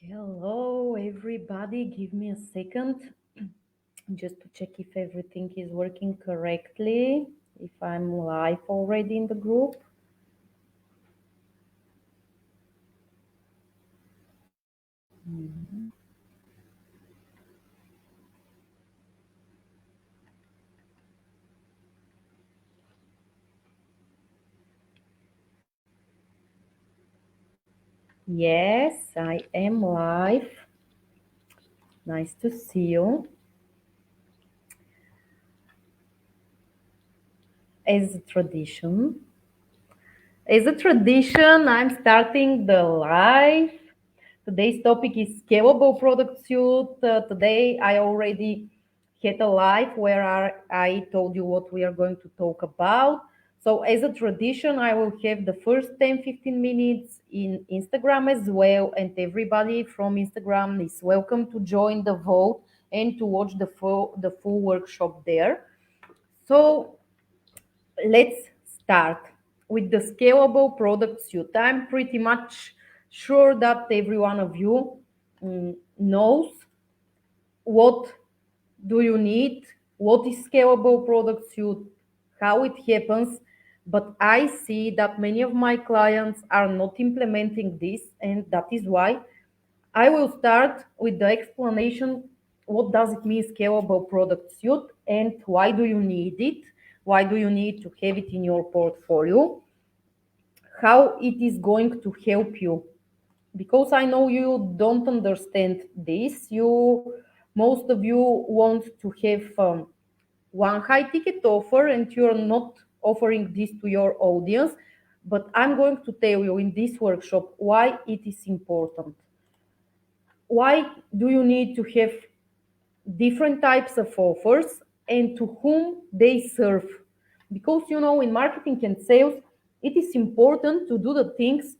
Hello, everybody. Give me a second just to check if everything is working correctly, if I'm live already in the group. Yes, I am live. Nice to see you. As a tradition, I'm starting the live. Today's topic is scalable product suite. Today, I already had a live where I told you what we are going to talk about. So, as a tradition, I will have the first 10-15 minutes in Instagram as well. And everybody from Instagram is welcome to join the vote and to watch the full workshop there. So, let's start with the scalable product suite. I'm pretty much sure that every one of you knows what do you need, what is scalable product suite, how it happens. But I see that many of my clients are not implementing this, and that is why I will start with the explanation. What does it mean scalable product suite and why do you need it? Why do you need to have it in your portfolio? How it is going to help you? Because I know you don't understand this. Most of you want to have one high ticket offer and you're not offering this to your audience. But I'm going to tell you in this workshop why it is important. Why do you need to have different types of offers and to whom they serve? Because in marketing and sales, it is important to do the things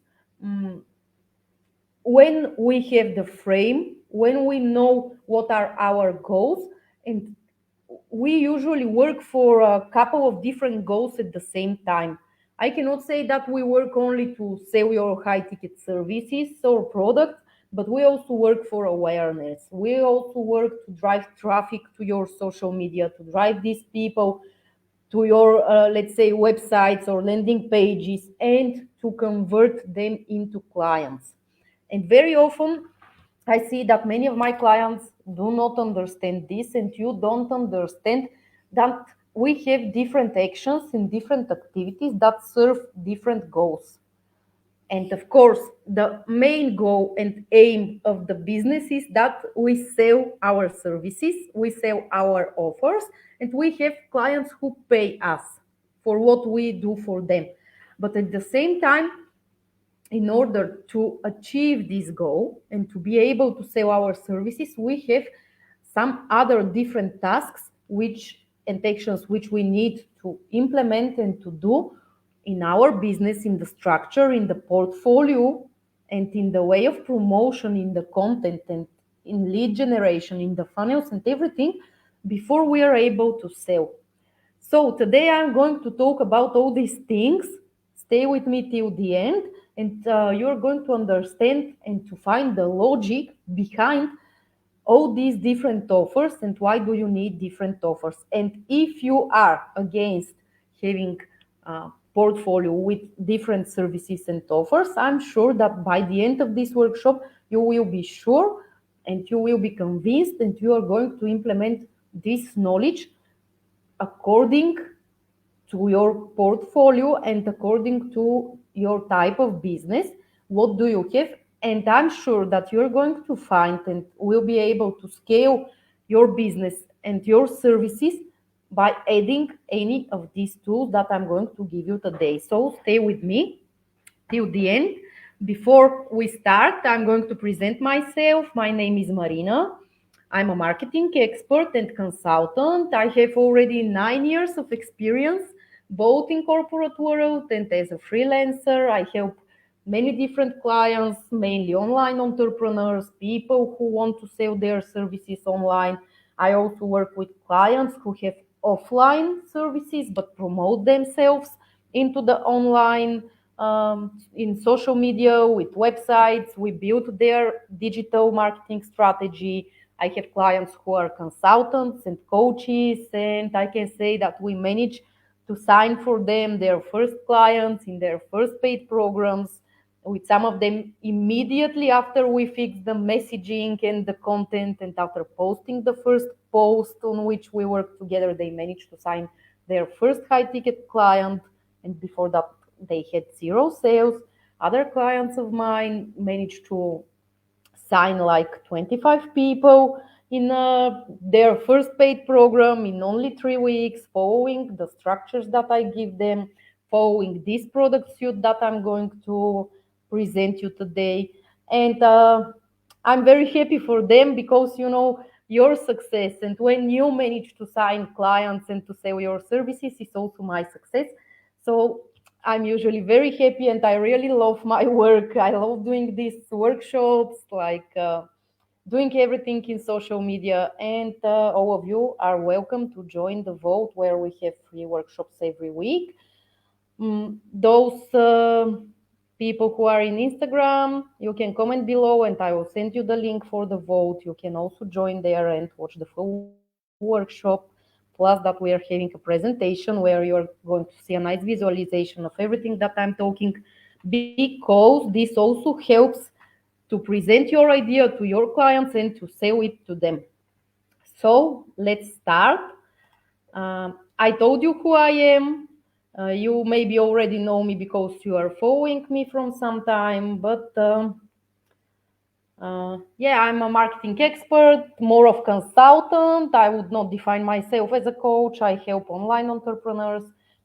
when we have the frame, when we know what are our goals, and we usually work for a couple of different goals at the same time. I cannot say that we work only to sell your high ticket services or products, but we also work for awareness. We also work to drive traffic to your social media, to drive these people to your, let's say, websites or landing pages and to convert them into clients. And very often, I see that many of my clients do not understand this, and you don't understand that we have different actions and different activities that serve different goals. And of course, the main goal and aim of the business is that we sell our services, we sell our offers, and we have clients who pay us for what we do for them. But at the same time, in order to achieve this goal and to be able to sell our services, we have some other different tasks which and actions which we need to implement and to do in our business, in the structure, in the portfolio, and in the way of promotion, in the content, and in lead generation, in the funnels, and everything before we are able to sell. So today I'm going to talk about all these things. Stay with me till the end, and you're going to understand and to find the logic behind all these different offers and why do you need different offers. And if you are against having a portfolio with different services and offers, I'm sure that by the end of this workshop, you will be sure and you will be convinced and you are going to implement this knowledge according to your portfolio and according to your type of business. What do you have? And I'm sure that you're going to find and will be able to scale your business and your services by adding any of these tools that I'm going to give you today. So stay with me till the end. Before we start, I'm going to present myself. My name is Marina. I'm a marketing expert and consultant. I have already 9 years of experience, both in corporate world and as a freelancer. I help many different clients, mainly online entrepreneurs, people who want to sell their services online. I also work with clients who have offline services but promote themselves into the online in social media, with websites. We built their digital marketing strategy. I have clients who are consultants and coaches, and I can say that we manage to sign for them their first clients in their first paid programs, with some of them immediately after we fix the messaging and the content, and after posting the first post on which we work together, they managed to sign their first high ticket client, and before that they had zero sales. Other clients of mine managed to sign like 25 people in their first paid program in only 3 weeks, following the structures that I give them, following this product suite that I'm going to present you today. And I'm very happy for them, because your success, and when you manage to sign clients and to sell your services, is also my success. So I'm usually very happy, and I really love my work. I love doing these workshops, like doing everything in social media. And all of you are welcome to join the vote, where we have free workshops every week. Those people who are in Instagram, you can comment below and I will send you the link for the vote. You can also join there and watch the full workshop. Plus, that we are having a presentation where you are going to see a nice visualization of everything that I'm talking, because this also helps to present your idea to your clients and to sell it to them. So let's start. I told you who I am. You maybe already know me because you are following me from some time, but yeah, I'm a marketing expert, more of consultant. I would not define myself as a coach. I help online entrepreneurs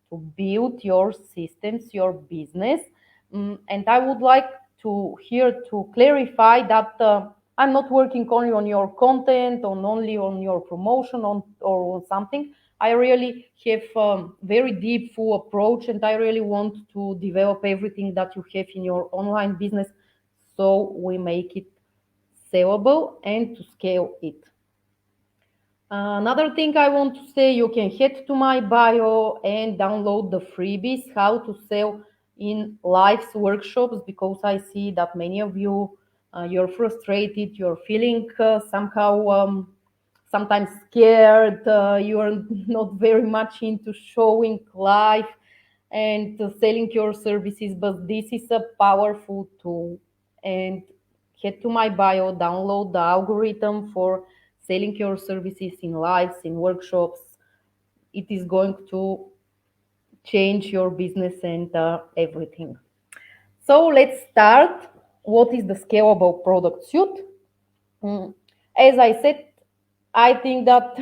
to build your systems, your business. And I would like to here to clarify that I'm not working only on your content, on only on your promotion, on or on something. I really have very deep, full approach, and I really want to develop everything that you have in your online business, so we make it sellable and to scale it. Another thing I want to say, you can head to my bio and download the freebies, how to sell in live workshops, because I see that many of you, you're frustrated, you're feeling somehow sometimes scared, you're not very much into showing live and selling your services, but this is a powerful tool. And head to my bio, download the algorithm for selling your services in lives, in workshops. It is going to change your business and everything. So let's start. What is the scalable product suite? As I said, I think that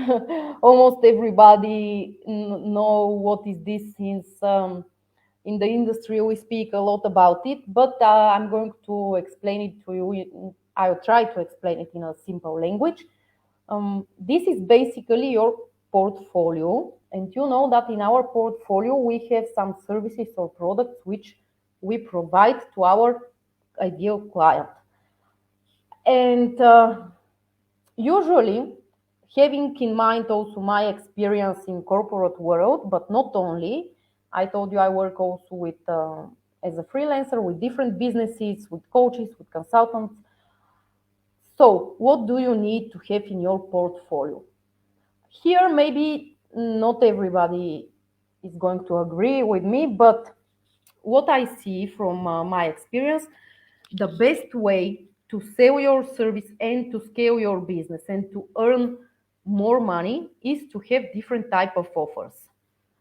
almost everybody know what is this, since in the industry we speak a lot about it. But I'm going to explain it to you. I'll try to explain it in a simple language. This is basically your portfolio, and you know that in our portfolio we have some services or products which we provide to our ideal client. And usually, having in mind also my experience in corporate world, but not only, I told you I work also with as a freelancer with different businesses, with coaches, with consultants. So, what do you need to have in your portfolio? Here, maybe not everybody is going to agree with me, but what I see from my experience, the best way to sell your service and to scale your business and to earn more money is to have different type of offers.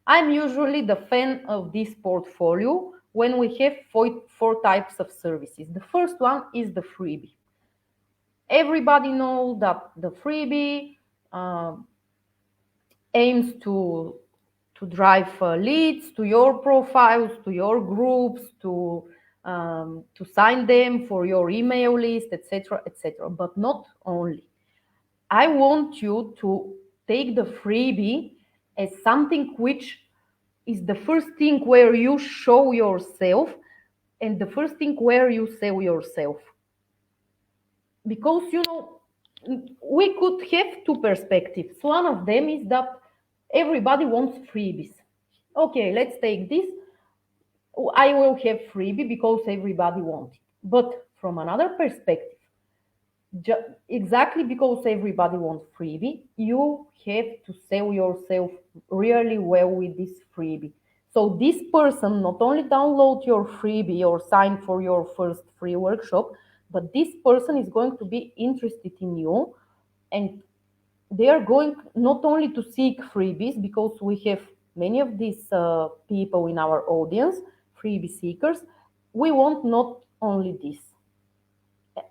I'm usually the fan of this portfolio when we have four types of services. The first one is the freebie. Everybody knows that the freebie uh, aims to drive leads to your profiles, to your groups, to sign them for your email list, etc., etc. But not only. I want you to take the freebie as something which is the first thing where you show yourself and the first thing where you sell yourself. Because we could have two perspectives. One of them is that everybody wants freebies. Okay, let's take this. I will have freebie because everybody wants it. But from another perspective, exactly because everybody wants freebie, you have to sell yourself really well with this freebie. So this person not only download your freebie or sign for your first free workshop, but this person is going to be interested in you, and they are going not only to seek freebies, because we have many of these people in our audience, freebie seekers. We want not only this,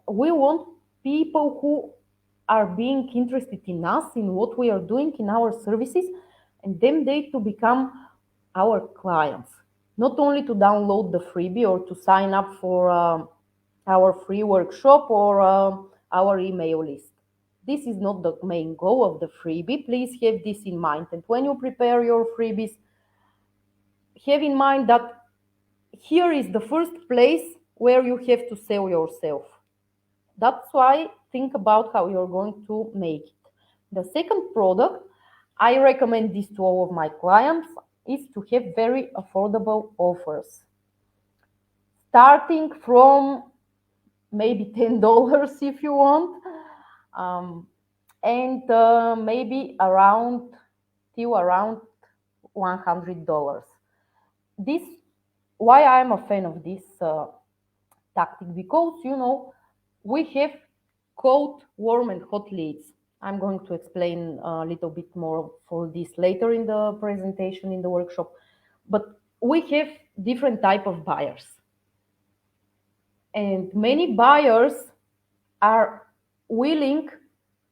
we want people who are being interested in us, in what we are doing, in our services, and then they to become our clients, not only to download the freebie or to sign up for our free workshop or our email list. This is not the main goal of the freebie. Please have this in mind. And when you prepare your freebies, have in mind that here is the first place where you have to sell yourself. That's why think about how you're going to make it. The second product, I recommend this to all of my clients, is to have very affordable offers. Starting from maybe $10 if you want, um, and maybe around till around $100. This, why I'm a fan of this tactic, because we have cold, warm, and hot leads. I'm going to explain a little bit more for this later in the presentation in the workshop. But we have different type of buyers, and many buyers are willing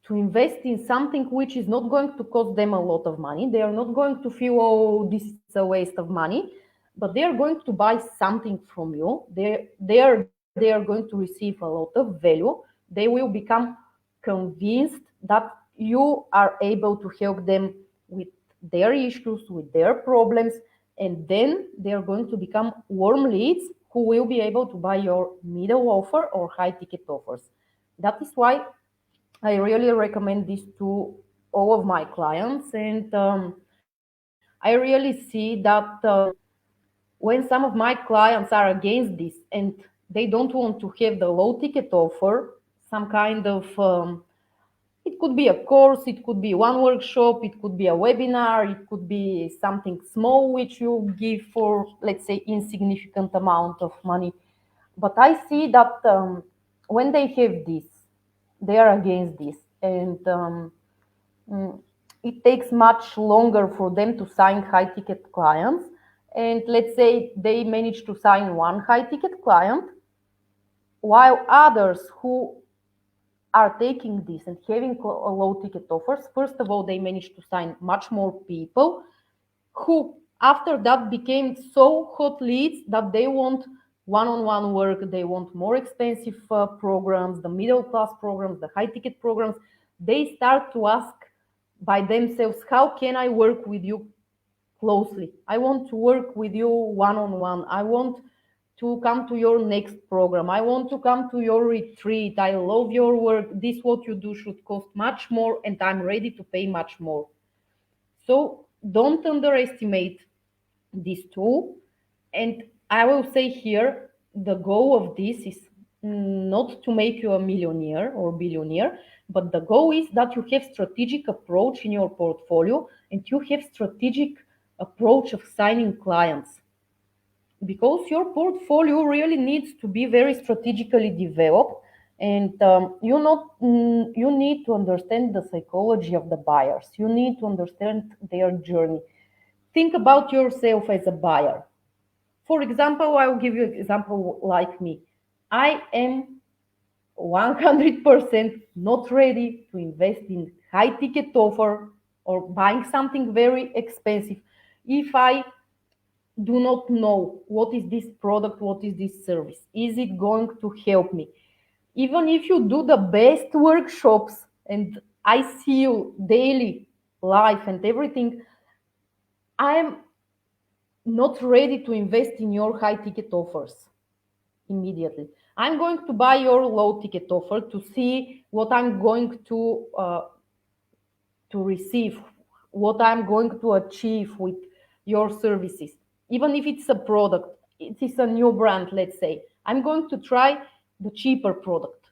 to invest in something which is not going to cost them a lot of money. They are not going to feel, oh, this is a waste of money, but they are going to buy something from you. They are going to receive a lot of value. They will become convinced that you are able to help them with their issues, with their problems, and then they are going to become warm leads who will be able to buy your middle offer or high ticket offers. That is why I really recommend this to all of my clients, and I really see that when some of my clients are against this and they don't want to have the low ticket offer, some kind of it could be a course, it could be one workshop, it could be a webinar, it could be something small which you give for, let's say, insignificant amount of money. But I see that when they have this, they are against this, and mm, it takes much longer for them to sign high ticket clients. And let's say they manage to sign one high ticket client, while others who are taking this and having low ticket offers, first of all, they manage to sign much more people who after that became so hot leads that they want one-on-one work, they want more expensive programs, the middle class programs, the high ticket programs. They start to ask by themselves, how can I work with you closely? I want to work with you one-on-one. I want to come to your next program. I want to come to your retreat. I love your work. This what you do should cost much more, and I'm ready to pay much more. So don't underestimate this tool. And I will say here, the goal of this is not to make you a millionaire or billionaire, but the goal is that you have strategic approach in your portfolio and you have strategic approach of signing clients, because your portfolio really needs to be very strategically developed, and you need to understand the psychology of the buyers. You need to understand their journey. Think about yourself as a buyer. For example, I will give you an example like me. I am 100% not ready to invest in high ticket offer or buying something very expensive if I do not know what is this product, what is this service. Is it going to help me? Even if you do the best workshops and I see you daily live and everything, I am not ready to invest in your high ticket offers immediately. I'm going to buy your low ticket offer to see what I'm going to receive, what I'm going to achieve with your services, even if it's a product. it is a new brand, let's say, I'm going to try the cheaper product,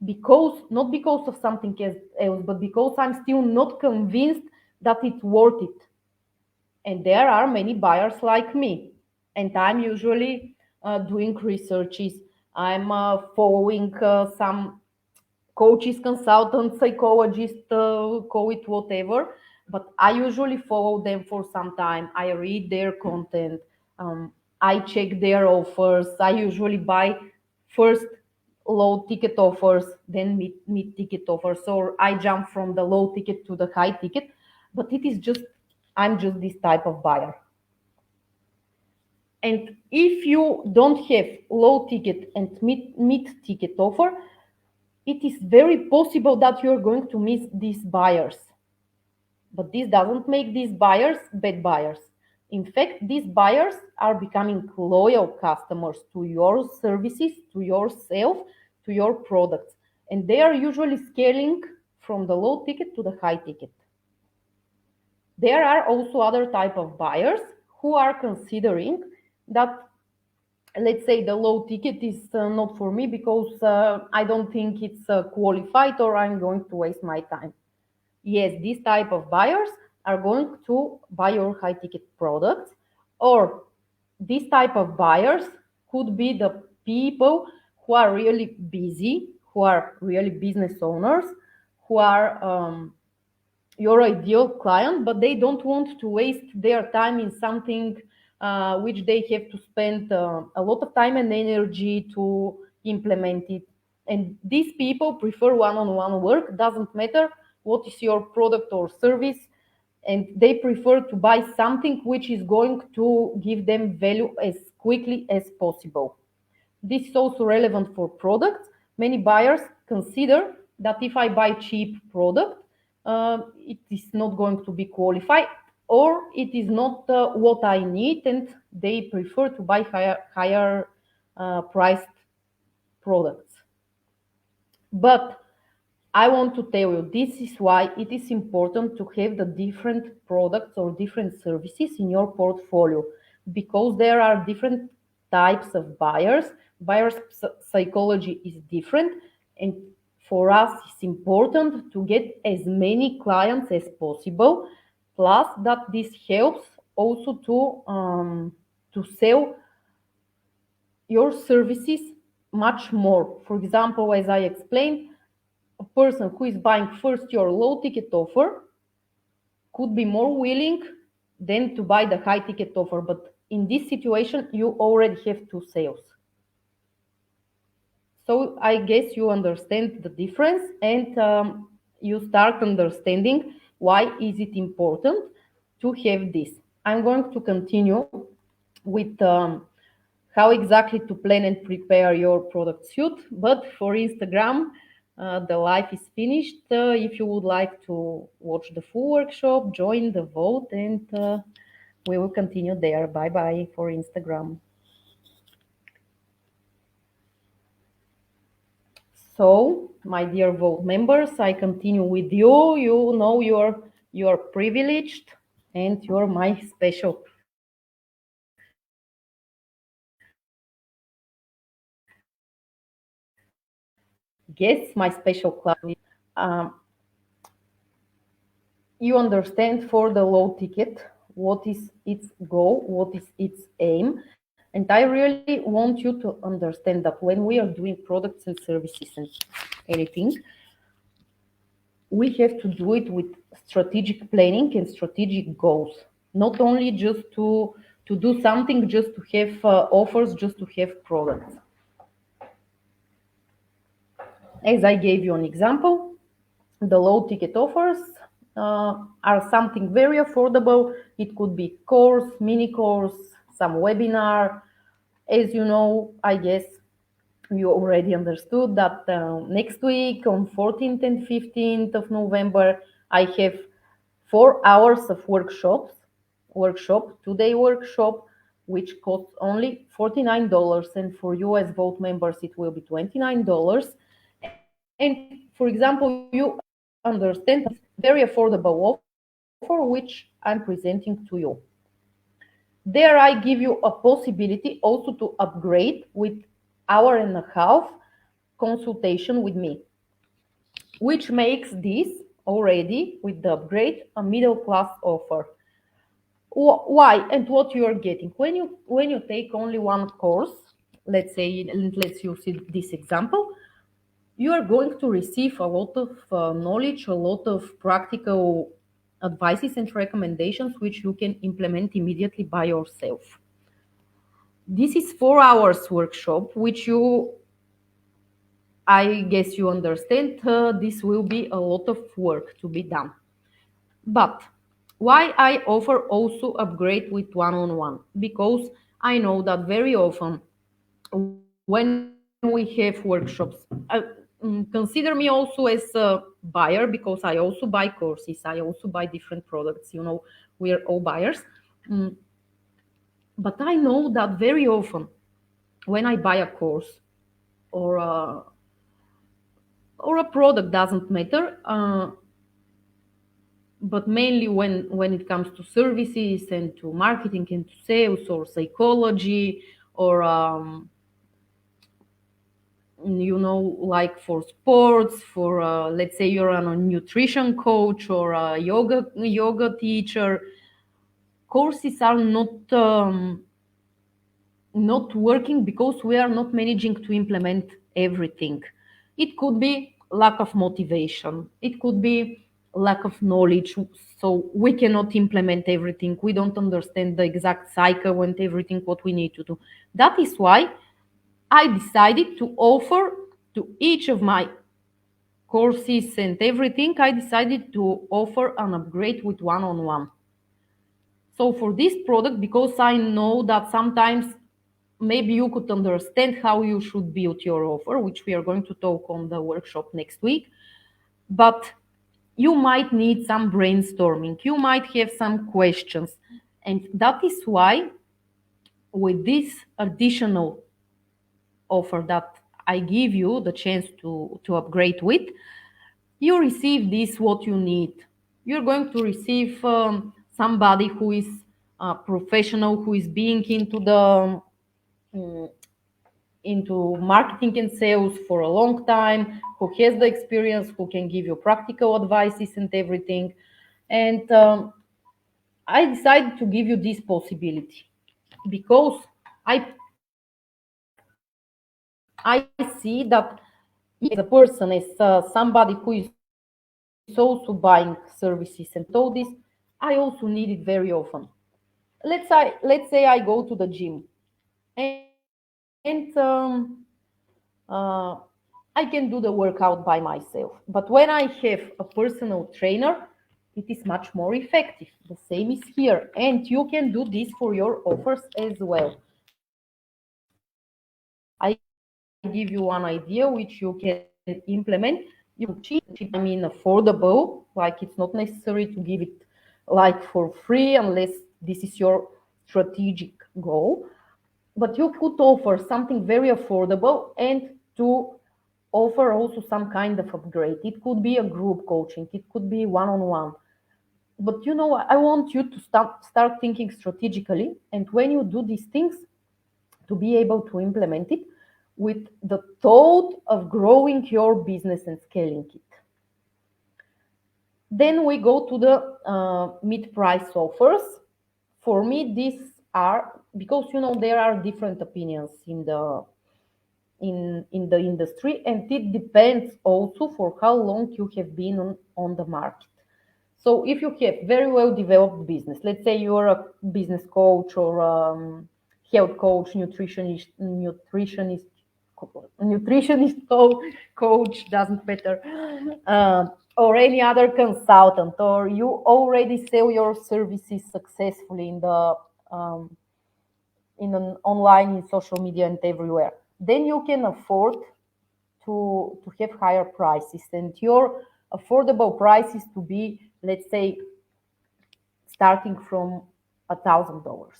because not because of something else, but because I'm still not convinced that it's worth it. And there are many buyers like me, and I'm usually doing researches. I'm following some coaches, consultants, psychologists, call it whatever. But I usually follow them for some time. I read their content. Um, I check their offers. I usually buy first low ticket offers, then mid ticket offers, or I jump from the low ticket to the high ticket. But it is just, I'm just this type of buyer. And if you don't have low ticket and mid ticket offer, it is very possible that you're going to miss these buyers. But this doesn't make these buyers bad buyers. In fact, these buyers are becoming loyal customers to your services, to yourself, to your products. And they are usually scaling from the low ticket to the high ticket. There are also other type of buyers who are considering that, let's say, the low ticket is not for me because I don't think it's qualified, or I'm going to waste my time. Yes, these type of buyers are going to buy your high ticket products. Or this type of buyers could be the people who are really busy, who are really business owners, who are your ideal client, but they don't want to waste their time in something which they have to spend a lot of time and energy to implement it. And these people prefer one-on-one work, doesn't matter what is your product or service, and they prefer to buy something which is going to give them value as quickly as possible. This is also relevant for products. Many buyers consider that if I buy cheap product, it is not going to be qualified, or it is not what I need, and they prefer to buy higher priced products. But I want to tell you, this is why it is important to have the different products or different services in your portfolio, because there are different types of buyers. Buyers' psychology is different, and for us, it's important to get as many clients as possible. Plus, that this helps also to sell your services much more. For example, as I explained, a person who is buying first your low ticket offer could be more willing than to buy the high ticket offer. But in this situation, you already have two sales. So I guess you understand the difference, and you start understanding why is it important to have this. I'm going to continue with how exactly to plan and prepare your product suite. But for Instagram, the live is finished. If you would like to watch the full workshop, join the vote, and we will continue there. Bye bye for Instagram. So, my dear vote members, I continue with you. You know you're privileged, and you're my special guests, my special class. Um, you understand for the low ticket what is its goal, what is its aim. And I really want you to understand that when we are doing products and services and anything, we have to do it with strategic planning and strategic goals, not only just to do something, just to have offers, just to have products. As I gave you an example, the low ticket offers are something very affordable. It could be course, mini course, some webinar. As you know, I guess you already understood that next week on 14th and 15th of November, I have 4 hours of workshop, 2-day workshop, which costs only $49. And for you as vote members, it will be $29. And for example, you understand very affordable offer which I'm presenting to you. There I give you a possibility also to upgrade with hour and a half consultation with me, which makes this already with the upgrade a middle class offer. Why and what you are getting when you take only one course, let's say, and let's use this example, you are going to receive a lot of knowledge, a lot of practical advices and recommendations which you can implement immediately by yourself. This is 4 hours workshop, which you, I guess you understand, this will be a lot of work to be done. But why I offer also upgrade with one-on-one? Because I know that very often when we have workshops, consider me also as a buyer because I also buy courses, I also buy different products. We are all buyers. Mm, but I know that very often when I buy a course or a product, doesn't matter, but mainly when it comes to services and to marketing and to sales or psychology or like for sports, for let's say you're a nutrition coach or a yoga teacher, courses are not working because we are not managing to implement everything. It could be lack of motivation, it could be lack of knowledge, so we cannot implement everything. We don't understand the exact cycle and everything what we need to do. That is why I decided to offer to each of my courses and everything, I decided to offer an upgrade with one-on-one. So for this product, because I know that sometimes maybe you could understand how you should build your offer, which we are going to talk on the workshop next week, but you might need some brainstorming, you might have some questions. And that is why with this additional offer that I give you the chance to upgrade with, you receive this what you need. You're going to receive somebody who is a professional, who is being um, into marketing and sales for a long time, who has the experience, who can give you practical advices and everything. And I decided to give you this possibility because I I see that as a person, as somebody who is also buying services and all this, I also need it very often. Let's say I go to the gym and I can do the workout by myself. But when I have a personal trainer, it is much more effective. The same is here. And you can do this for your offers as well. I give you one idea which you can implement. You can cheap, I mean affordable, like it's not necessary to give it like for free unless this is your strategic goal. But you could offer something very affordable and to offer also some kind of upgrade. It could be a group coaching, it could be one-on-one. But I want you to start thinking strategically, and when you do these things, to be able to implement it with the thought of growing your business and scaling it. Then we go to the mid-price offers. For me, these are because there are different opinions in the industry, and it depends also for how long you have been on the market. So if you have very well developed business, let's say you're a business coach or health coach, coach, doesn't matter, or any other consultant, or you already sell your services successfully um, in an online, in social media, and everywhere, then you can afford to have higher prices, and your affordable prices to be, let's say, starting from $1,000.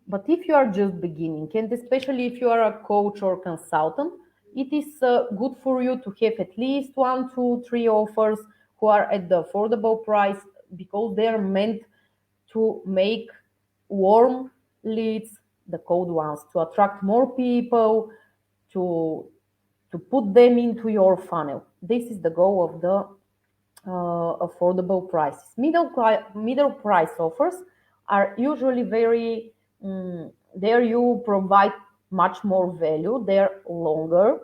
But if you are just beginning, and especially if you are a coach or consultant, it is good for you to have at least one, two, three offers who are at the affordable price because they are meant to make warm leads, the cold ones, to attract more people, to put them into your funnel. This is the goal of the affordable prices. Middle price offers are usually very there you provide much more value. They're longer,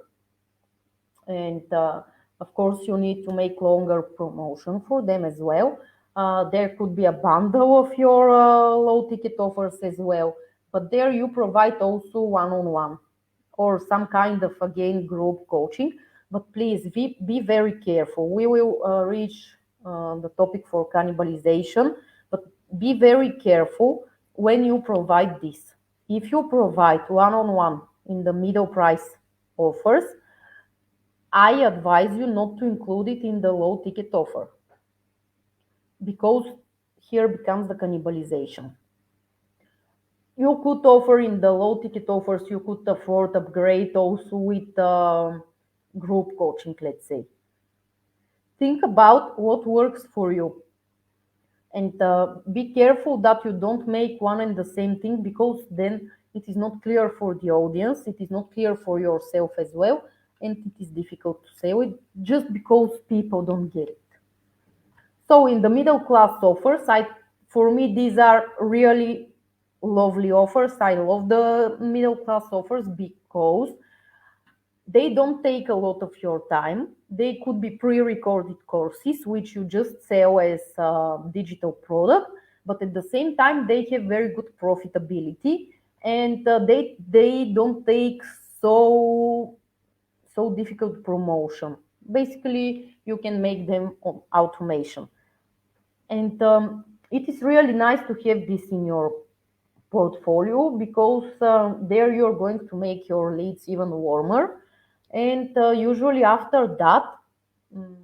and of course you need to make longer promotion for them as well. There could be a bundle of your low ticket offers as well, but there you provide also one-on-one or some kind of again group coaching. But please be very careful. We will reach the topic for cannibalization, but be very careful when you provide this. If you provide one-on-one in the middle price offers, I advise you not to include it in the low ticket offer, because here becomes the cannibalization. You could offer in the low ticket offers, you could afford upgrade also with group coaching, let's say. Think about what works for you, and be careful that you don't make one and the same thing, because then it is not clear for the audience, it is not clear for yourself as well, and it is difficult to sell it just because people don't get it. So in the middle class offers, for me these are really lovely offers. I love the middle class offers because they don't take a lot of your time. They could be pre-recorded courses which you just sell as a digital product, but at the same time they have very good profitability, and they don't take so difficult promotion. Basically, you can make them on automation. And it is really nice to have this in your portfolio, because there you're going to make your leads even warmer. And usually after that, mm,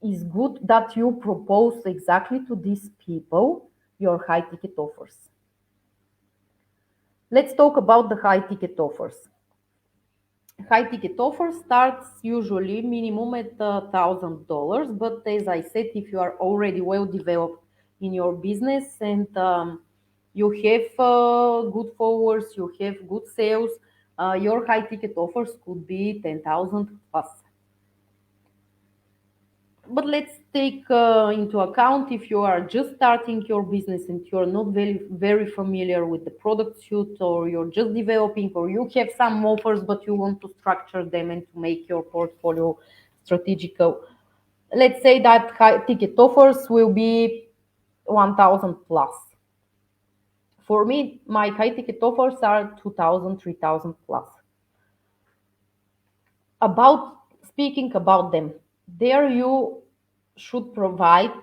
is good that you propose exactly to these people your high ticket offers. Let's talk about the high ticket offers. High ticket offer starts usually minimum at $1,000, but as I said, if you are already well developed in your business, and you have good followers, you have good sales, your high ticket offers could be 10,000 plus. But let's take into account if you are just starting your business and you're not very familiar with the product suite, or you're just developing, or you have some offers but you want to structure them and to make your portfolio strategical. Let's say that high ticket offers will be 1,000 plus. For me, my high ticket offers are 2,000, 3,000 plus. About speaking about them, there you should provide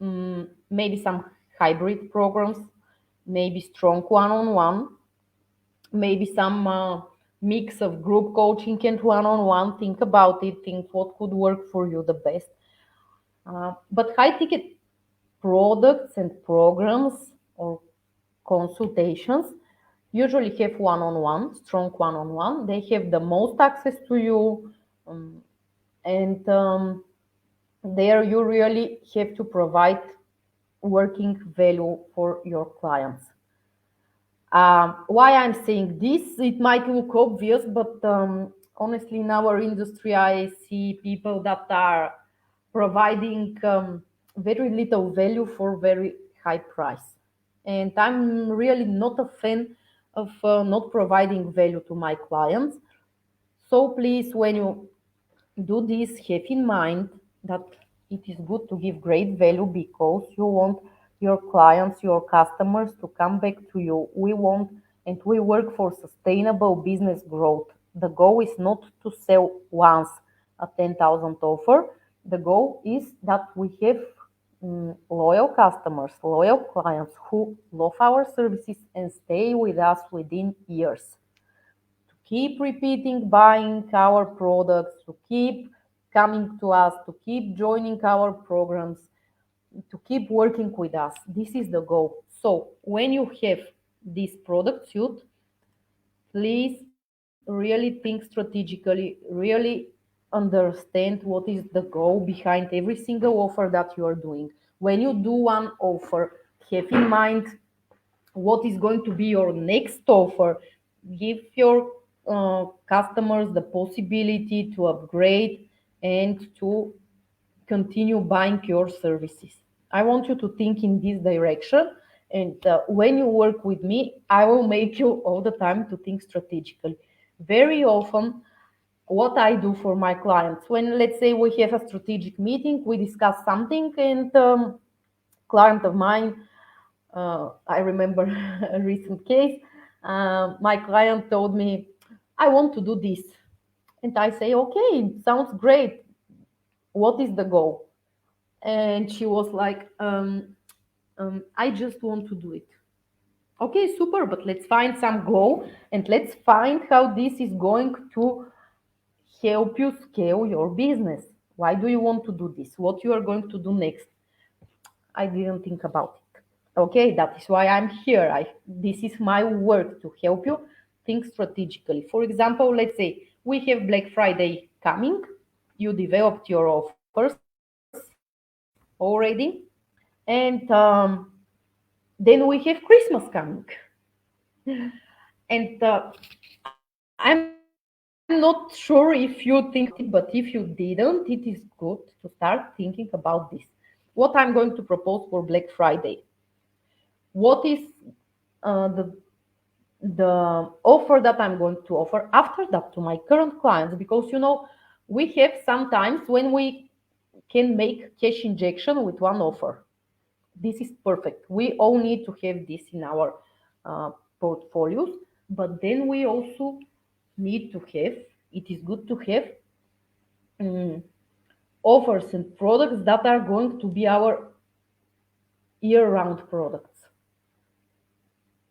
maybe some hybrid programs, maybe strong one-on-one, maybe some mix of group coaching and one-on-one. Think about it, think what could work for you the best. But high ticket products and programs or consultations usually have one-on-one, strong one-on-one. They have the most access to you, and there you really have to provide working value for your clients. Why I'm saying this, it might look obvious, but honestly, in our industry, I see people that are providing very little value for very high price. And I'm really not a fan of not providing value to my clients. So please, when you do this, have in mind that it is good to give great value, because you want your clients, your customers to come back to you. We want and we work for sustainable business growth. The goal is not to sell once a 10,000 offer. The goal is that we have loyal customers, loyal clients who love our services and stay with us within years, keep repeating buying our products, to keep coming to us, to keep joining our programs, to keep working with us. This is the goal. So when you have this product suite, please really think strategically, really understand what is the goal behind every single offer that you are doing. When you do one offer, have in mind what is going to be your next offer. Give your customers the possibility to upgrade and to continue buying your services. I want you to think in this direction. And when you work with me, I will make you all the time to think strategically. Very often, what I do for my clients, when let's say we have a strategic meeting, we discuss something, and client of mine, I remember a recent case. My client told me, I want to do this. And I say, okay, sounds great. What is the goal? And she was like, I just want to do it. Okay, super, but let's find some goal and let's find how this is going to help you scale your business. Why do you want to do this? What you are going to do next? I didn't think about it. Okay, that is why I'm here. This is my work to help you think strategically. For example, let's say we have Black Friday coming. You developed your offers already, and then we have Christmas coming. And I'm not sure if you think about it, but if you didn't, it is good to start thinking about this. What I'm going to propose for Black Friday? What is uh, the the offer that I'm going to offer after that to my current clients? Because we have sometimes when we can make cash injection with one offer. This is perfect. We all need to have this in our uh, portfolios, but then we also need to have, it is good to have um, offers and products that are going to be our year-round products.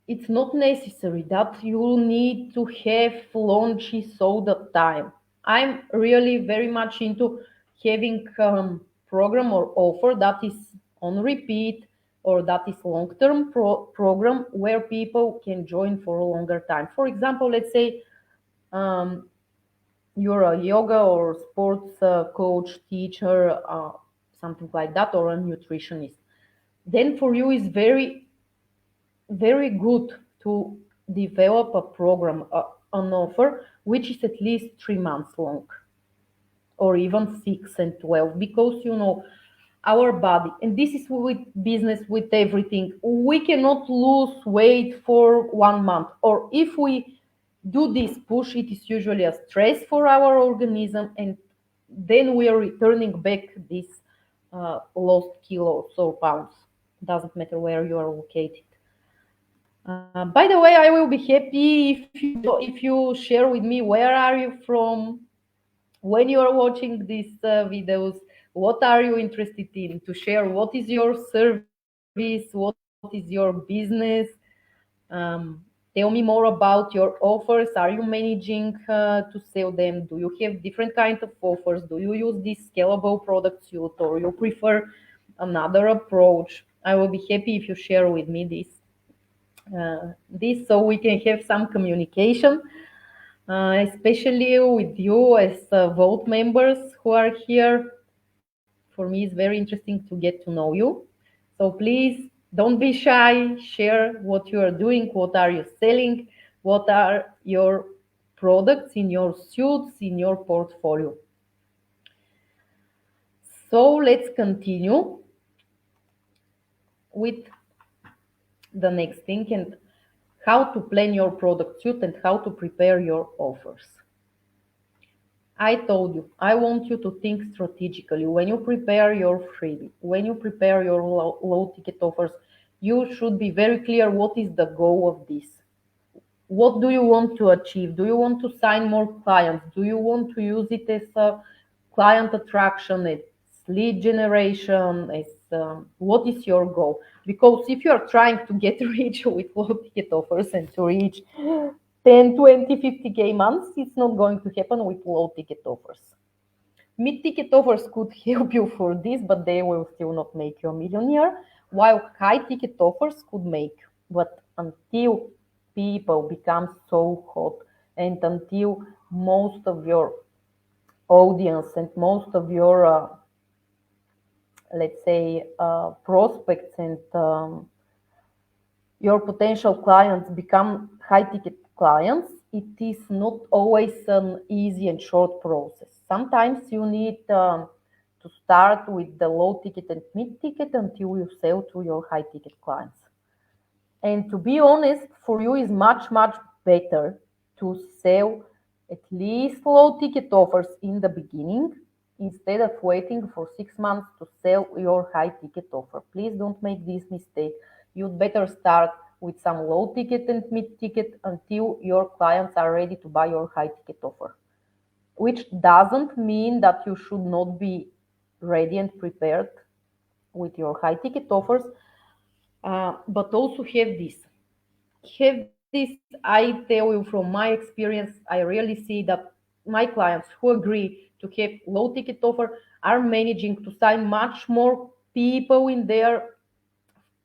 It's not necessary that you need to have launches all the time. I'm really very much into having program or offer that is on repeat, or that is long-term program where people can join for a longer time. For example, let's say um, you're a yoga or sports coach, teacher, something like that, or a nutritionist. Then for you is very good to develop a program, an offer, which is at least 3 months long, or even 6 and 12, because our body, and this is with business, with everything, we cannot lose weight for 1 month, or if we do this push, it is usually a stress for our organism, and then we are returning back this lost kilos or pounds. Doesn't matter where you are located. By the way, I will be happy if you share with me where are you from, when you are watching these videos, what are you interested in to share, what is your service, what is your business. um, Tell me more about your offers. Are you managing to sell them? Do you have different kind of offers? Do you use this scalable product suite, or you prefer another approach? I will be happy if you share with me this so we can have some communication, especially with you as vote members who are here. For me, it's very interesting to get to know you. So please don't be shy. Share what you are doing, what are you selling, what are your products in your suits, in your portfolio. So let's continue with the next thing, and how to plan your product suite and how to prepare your offers. I told you, I want you to think strategically. When you prepare your freebie, when you prepare your low ticket offers, you should be very clear what is the goal of this. What do you want to achieve? Do you want to sign more clients? Do you want to use it as a client attraction, as lead generation, as what is your goal? Because if you are trying to get rich with low ticket offers and to reach 10, 20, 50K months, it's not going to happen with low ticket offers. Mid ticket offers could help you for this, but they will still not make you a millionaire, while high ticket offers could make you. But until people become so hot, and until most of your audience and most of your, let's say, prospects and your potential clients become high ticket clients, it is not always an easy and short process. Sometimes you need to start with the low ticket and mid ticket until you sell to your high ticket clients. And to be honest, for you is much, much better to sell at least low ticket offers in the beginning instead of waiting for 6 months to sell your high ticket offer. Please don't make this mistake. You'd better start with some low ticket and mid ticket until your clients are ready to buy your high ticket offer, which doesn't mean that you should not be ready and prepared with your high ticket offers, but also have this. I tell you from my experience, I really see that my clients who agree to have low ticket offer are managing to sign much more people in their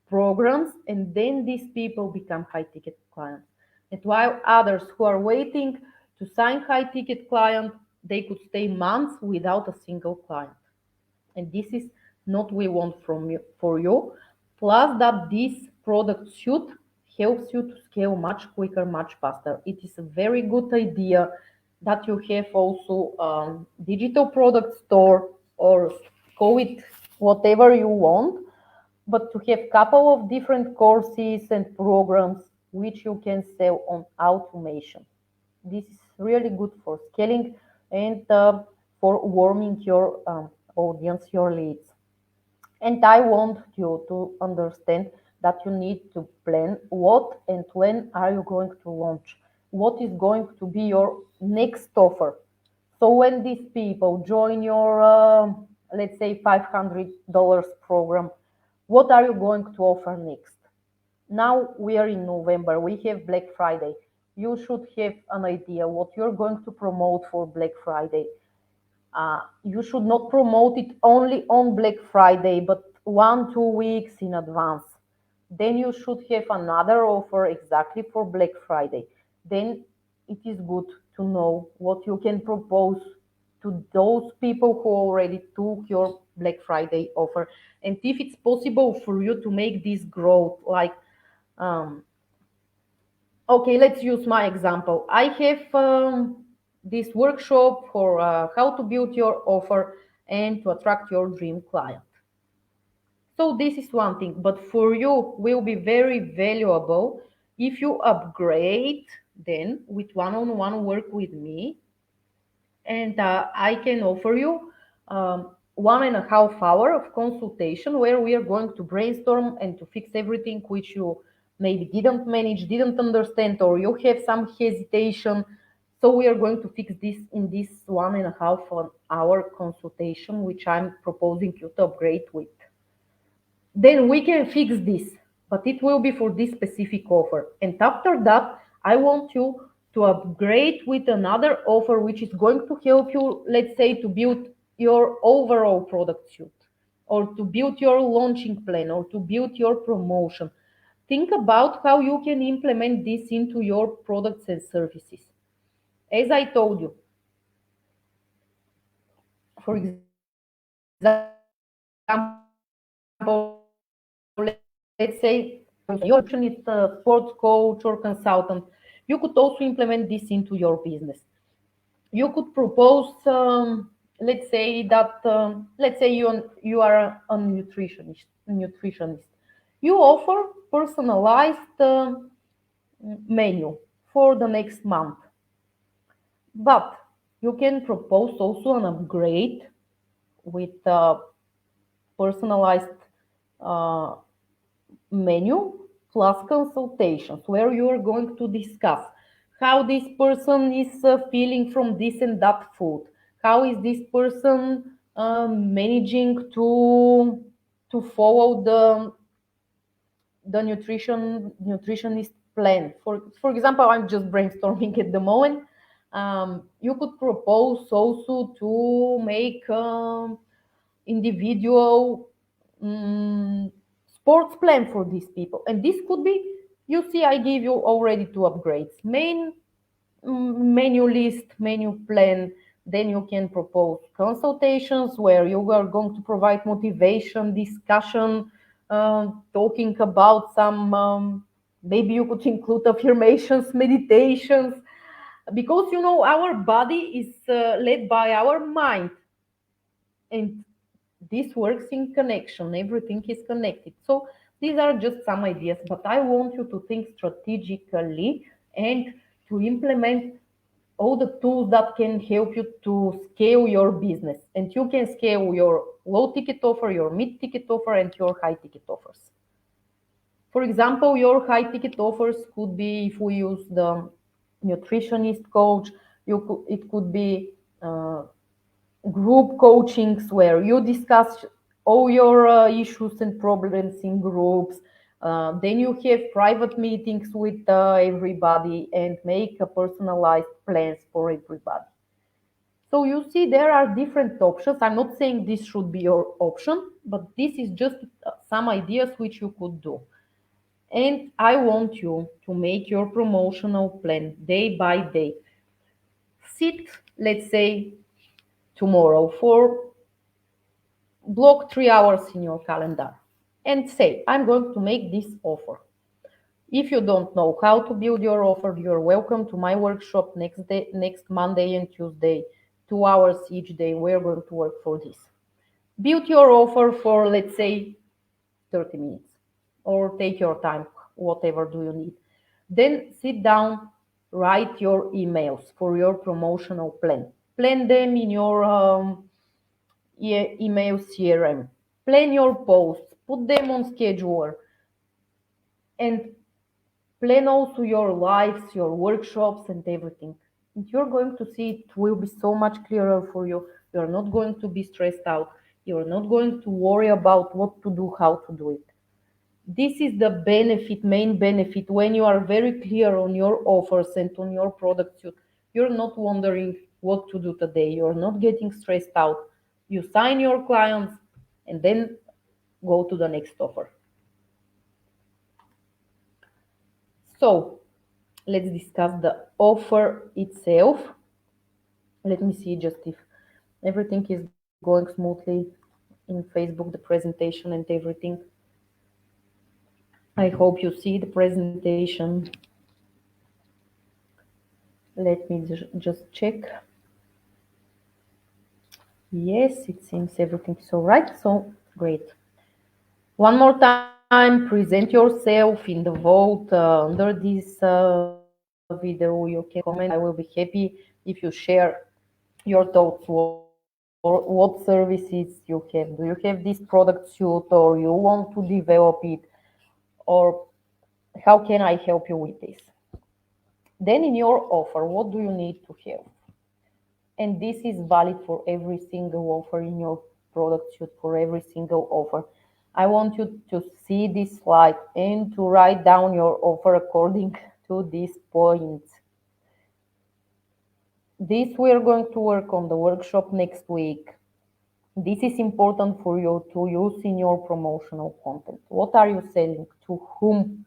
programs, and then these people become high ticket clients. And while others who are waiting to sign high ticket client, they could stay months without a single client, and this is not we want from you for you. Plus that this product suite helps you to scale much quicker, much faster. It is a very good idea that you have also digital product store, or call it whatever you want, but to have couple of different courses and programs which you can sell on automation. This is really good for scaling and for warming your audience, your leads. And I want you to understand that you need to plan what and when are you going to launch, what is going to be your next offer. So when these people join your, let's say, $500 program, what are you going to offer next? Now we are in November, we have Black Friday. You should have an idea what you're going to promote for Black Friday. You should not promote it only on Black Friday, but 1, 2 weeks in advance. Then you should have another offer exactly for Black Friday. Then it is good to know what you can propose to those people who already took your Black Friday offer. And if it's possible for you to make this growth, like um, okay, let's use my example. I have this workshop for how to build your offer and to attract your dream client. So this is one thing, but for you will be very valuable if you upgrade then with one-on-one work with me, and I can offer you 1.5 hour of consultation where we are going to brainstorm and to fix everything which you maybe didn't manage, didn't understand, or you have some hesitation. So we are going to fix this in this 1.5 hour consultation, which I'm proposing you to upgrade with. Then we can fix this, but it will be for this specific offer. And after that, I want you to upgrade with another offer which is going to help you, let's say, to build your overall product suite, or to build your launching plan, or to build your promotion. Think about how you can implement this into your products and services. As I told you, for example, let's say you're a nutritionist, sports coach, or consultant. You could also implement this into your business. You could propose, let's say you are a nutritionist. You offer personalized menu for the next month, but you can propose also an upgrade with personalized uh, menu plus consultations where you are going to discuss how this person is feeling from this and that food, how is this person managing to follow the nutritionist plan. For example, I'm just brainstorming at the moment. You could propose also to make individual mm, sports plan for these people, and this could be, you see, I give you already two upgrades: menu list, menu plan. Then you can propose consultations where you are going to provide motivation, discussion, talking about some Maybe you could include affirmations, meditations, because our body is led by our mind, and this works in connection. Everything is connected. So these are just some ideas, but I want you to think strategically and to implement all the tools that can help you to scale your business. And you can scale your low ticket offer, your mid ticket offer, and your high ticket offers. For example, your high ticket offers could be, if we use the nutritionist coach, it could be group coachings where you discuss all your issues and problems in groups. Then you have private meetings with everybody and make a personalized plans for everybody. So you see, there are different options. I'm not saying this should be your option, but this is just some ideas which you could do. And I want you to make your promotional plan day by day. Sit, let's say, tomorrow for block 3 hours in your calendar and say, I'm going to make this offer. If you don't know how to build your offer, you're welcome to my workshop next day, next Monday and Tuesday, 2 hours each day. We're going to work for this. Build your offer for, let's say, 30 minutes, or take your time, whatever do you need. Then sit down, write your emails for your promotional plan. Plan them in your email CRM. Plan your posts, put them on scheduler, and plan also your lives, your workshops, and everything. And you're going to see it will be so much clearer for you. You're not going to be stressed out. You're not going to worry about what to do, how to do it. This is the benefit, main benefit, when you are very clear on your offers and on your products. You're not wondering what to do today. You're not getting stressed out. You sign your clients and then go to the next offer. So let's discuss the offer itself. Let me see just if everything is going smoothly in Facebook, the presentation and everything. I hope you see the presentation. Let me just check. Yes, it seems everything is all right. So great. One more time, present yourself in the vote under this video. You can comment. I will be happy if you share your thoughts. What services you have? Do you have this product suite, or you want to develop it, or how can I help you with this? Then in your offer, what do you need to have? And this is valid for every single offer in your product suite, for every single offer. I want you to see this slide and to write down your offer according to these points. This we are going to work on the workshop next week. This is important for you to use in your promotional content. What are you selling? To whom?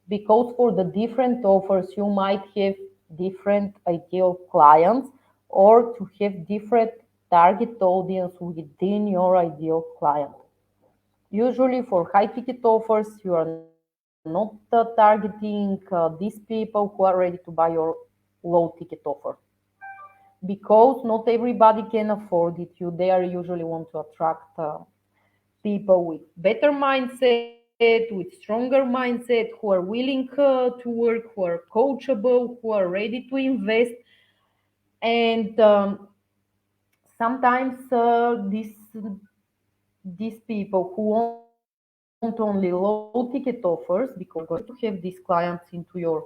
Because for the different offers, you might have different ideal clients, or to have different target audience within your ideal client. Usually for high ticket offers, you are not targeting these people who are ready to buy your low ticket offer, because not everybody can afford it. They are usually want to attract people with better mindset, with stronger mindset, who are willing to work, who are coachable, who are ready to invest. And sometimes these people who want only low ticket offers, because you're going to have these clients into your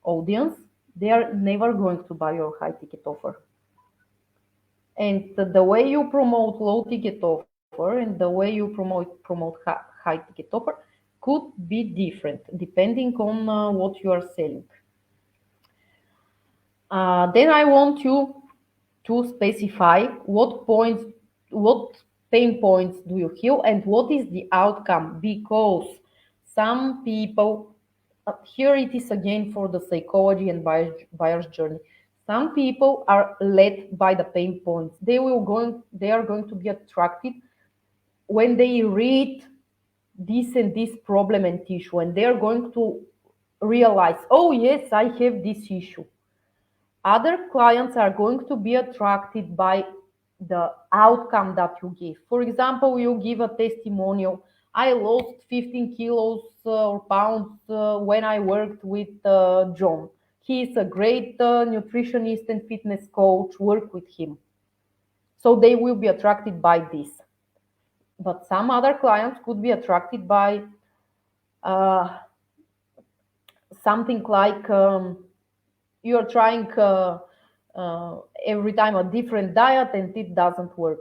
audience, they are never going to buy your high ticket offer. And the way you promote low ticket offer and the way you promote high ticket offer could be different depending on what you are selling. Then I want you to specify what pain points do you heal, and what is the outcome, because some people, here it is again for the psychology and buyer's journey. Some people are led by the pain points. They are going to be attracted when they read this and this problem and issue, and they are going to realize, oh yes, I have this issue. Other clients are going to be attracted by the outcome that you give. For example, you give a testimonial. I lost 15 kilos or pounds when I worked with John. He is a great nutritionist and fitness coach. Work with him. So they will be attracted by this. But some other clients could be attracted by uh, something like you're trying every time a different diet and it doesn't work.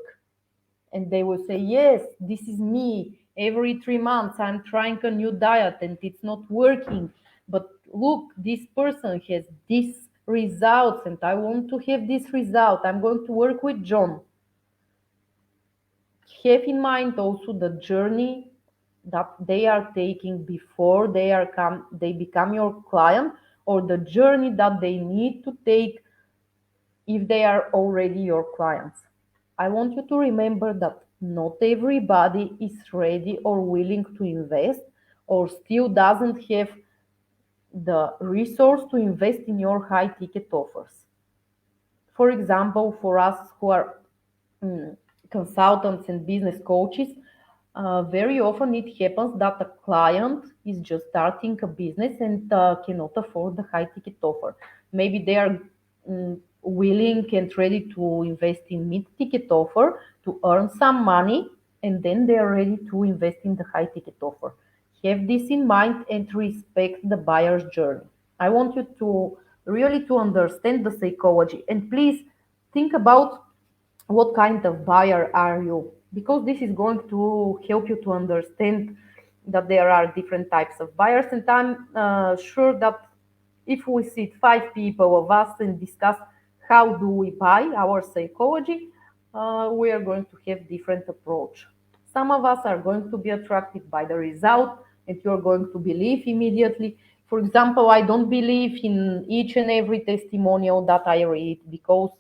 And they will say, yes, this is me. Every 3 months I'm trying a new diet and it's not working. But look, this person has these results and I want to have this result. I'm going to work with John. Have in mind also the journey that they are taking before they become your client, or the journey that they need to take if they are already your clients. I want you to remember that not everybody is ready or willing to invest, or still doesn't have the resource to invest in your high ticket offers. For example, for us who are mm, consultants and business coaches, very often it happens that a client is just starting a business and cannot afford the high ticket offer. Maybe they are willing and ready to invest in mid ticket offer to earn some money, and then they are ready to invest in the high ticket offer. Have this in mind and respect the buyer's journey. I want you to really to understand the psychology, and please think about what kind of buyer are you, because this is going to help you to understand that there are different types of buyers. And I'm sure that if we sit five people of us and discuss how do we buy, our psychology, we are going to have different approach. Some of us are going to be attracted by the result and you're going to believe immediately. For example, I don't believe in each and every testimonial that I read, because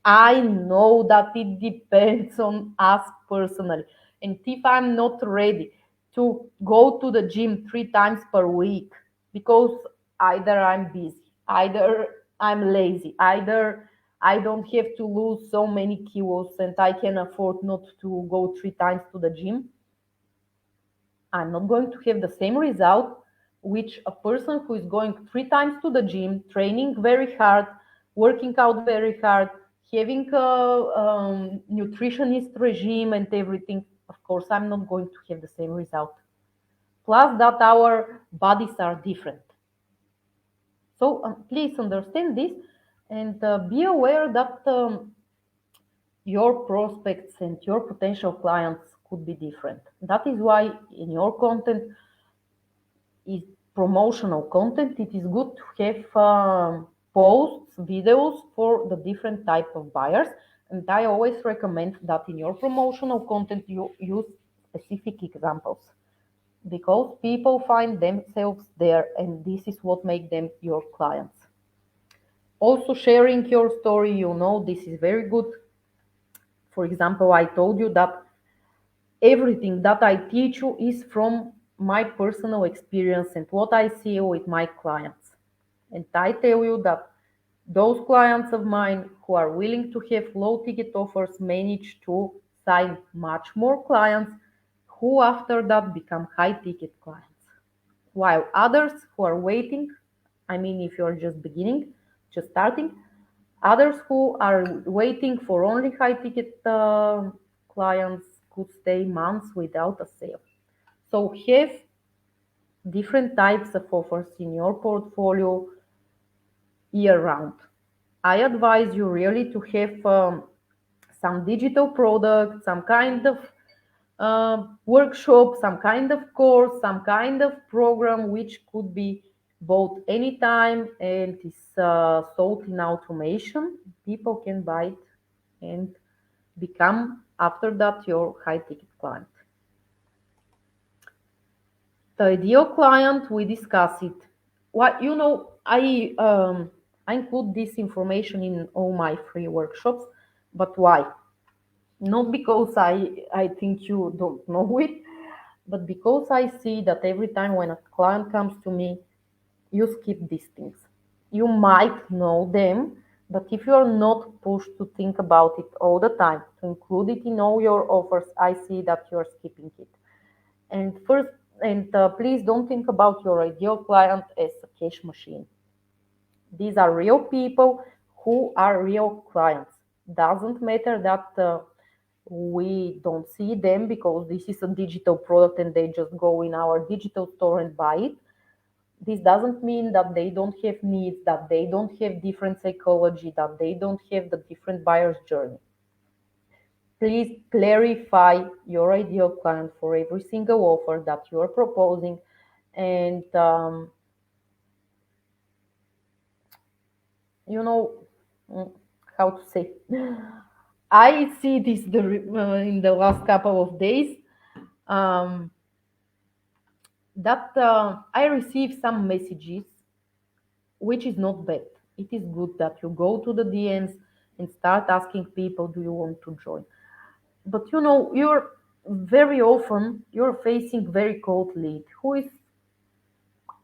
I know that it depends on us personally. And if I'm not ready to go to the gym 3 times per week, because either I'm busy, either I'm lazy, either I don't have to lose so many kilos and I can afford not to go 3 times to the gym, I'm not going to have the same result which a person who is going 3 times to the gym, training very hard, working out very hard, having a nutritionist regime and everything. Of course, I'm not going to have the same result. Plus, that our bodies are different. So please understand this and be aware that your prospects and your potential clients could be different. That is why in your content is promotional content. It is good to have posts, videos for the different type of buyers. And I always recommend that in your promotional content you use specific examples, because people find themselves there and this is what makes them your clients. Also sharing your story, this is very good. For example, I told you that everything that I teach you is from my personal experience and what I see with my clients. And I tell you that those clients of mine who are willing to have low ticket offers manage to sign much more clients who after that become high ticket clients. While others who are waiting, I mean, if you're just beginning, just starting, others who are waiting for only high ticket clients could stay months without a sale. So have different types of offers in your portfolio year round. I advise you really to have some digital product, some kind of workshop, some kind of course, some kind of program which could be bought anytime and is sold in automation. People can buy it and become after that your high ticket client. The ideal client, we discuss it. What I include this information in all my free workshops, but why? Not because I think you don't know it, but because I see that every time when a client comes to me, you skip these things. You might know them, but if you're not pushed to think about it all the time, to include it in all your offers, I see that you're skipping it. And first, and please don't think about your ideal client as a cash machine. These are real people who are real clients. Doesn't matter that we don't see them because this is a digital product and they just go in our digital store and buy it. This doesn't mean that they don't have needs, that they don't have different psychology, that they don't have the different buyer's journey. Please clarify your ideal client for every single offer that you are proposing, and you know mm, how to say. I see this in the last couple of days, um, that I receive some messages, which is not bad. It is good that you go to the DMs and start asking people, do you want to join? But you're very often you're facing very cold lead who is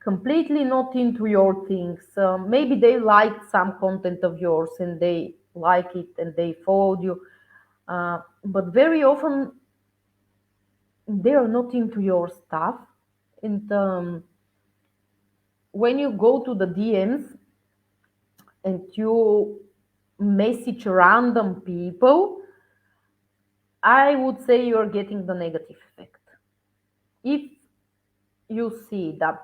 completely not into your things. Maybe they liked some content of yours and they like it and they followed you, but very often they are not into your stuff. And when you go to the DMs and you message random people, I would say you're getting the negative effect. If you see that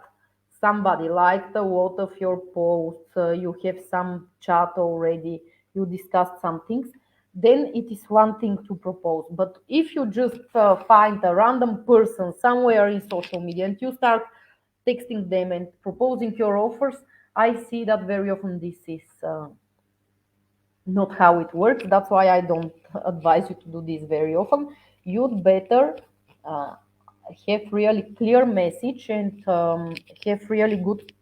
somebody liked a lot of your posts, you have some chat already, you discussed some things, then it is one thing to propose. But if you just find a random person somewhere in social media and you start texting them and proposing your offers, I see that very often this is not how it works. That's why I don't advise you to do this very often. You'd better uh, have really clear message and have really good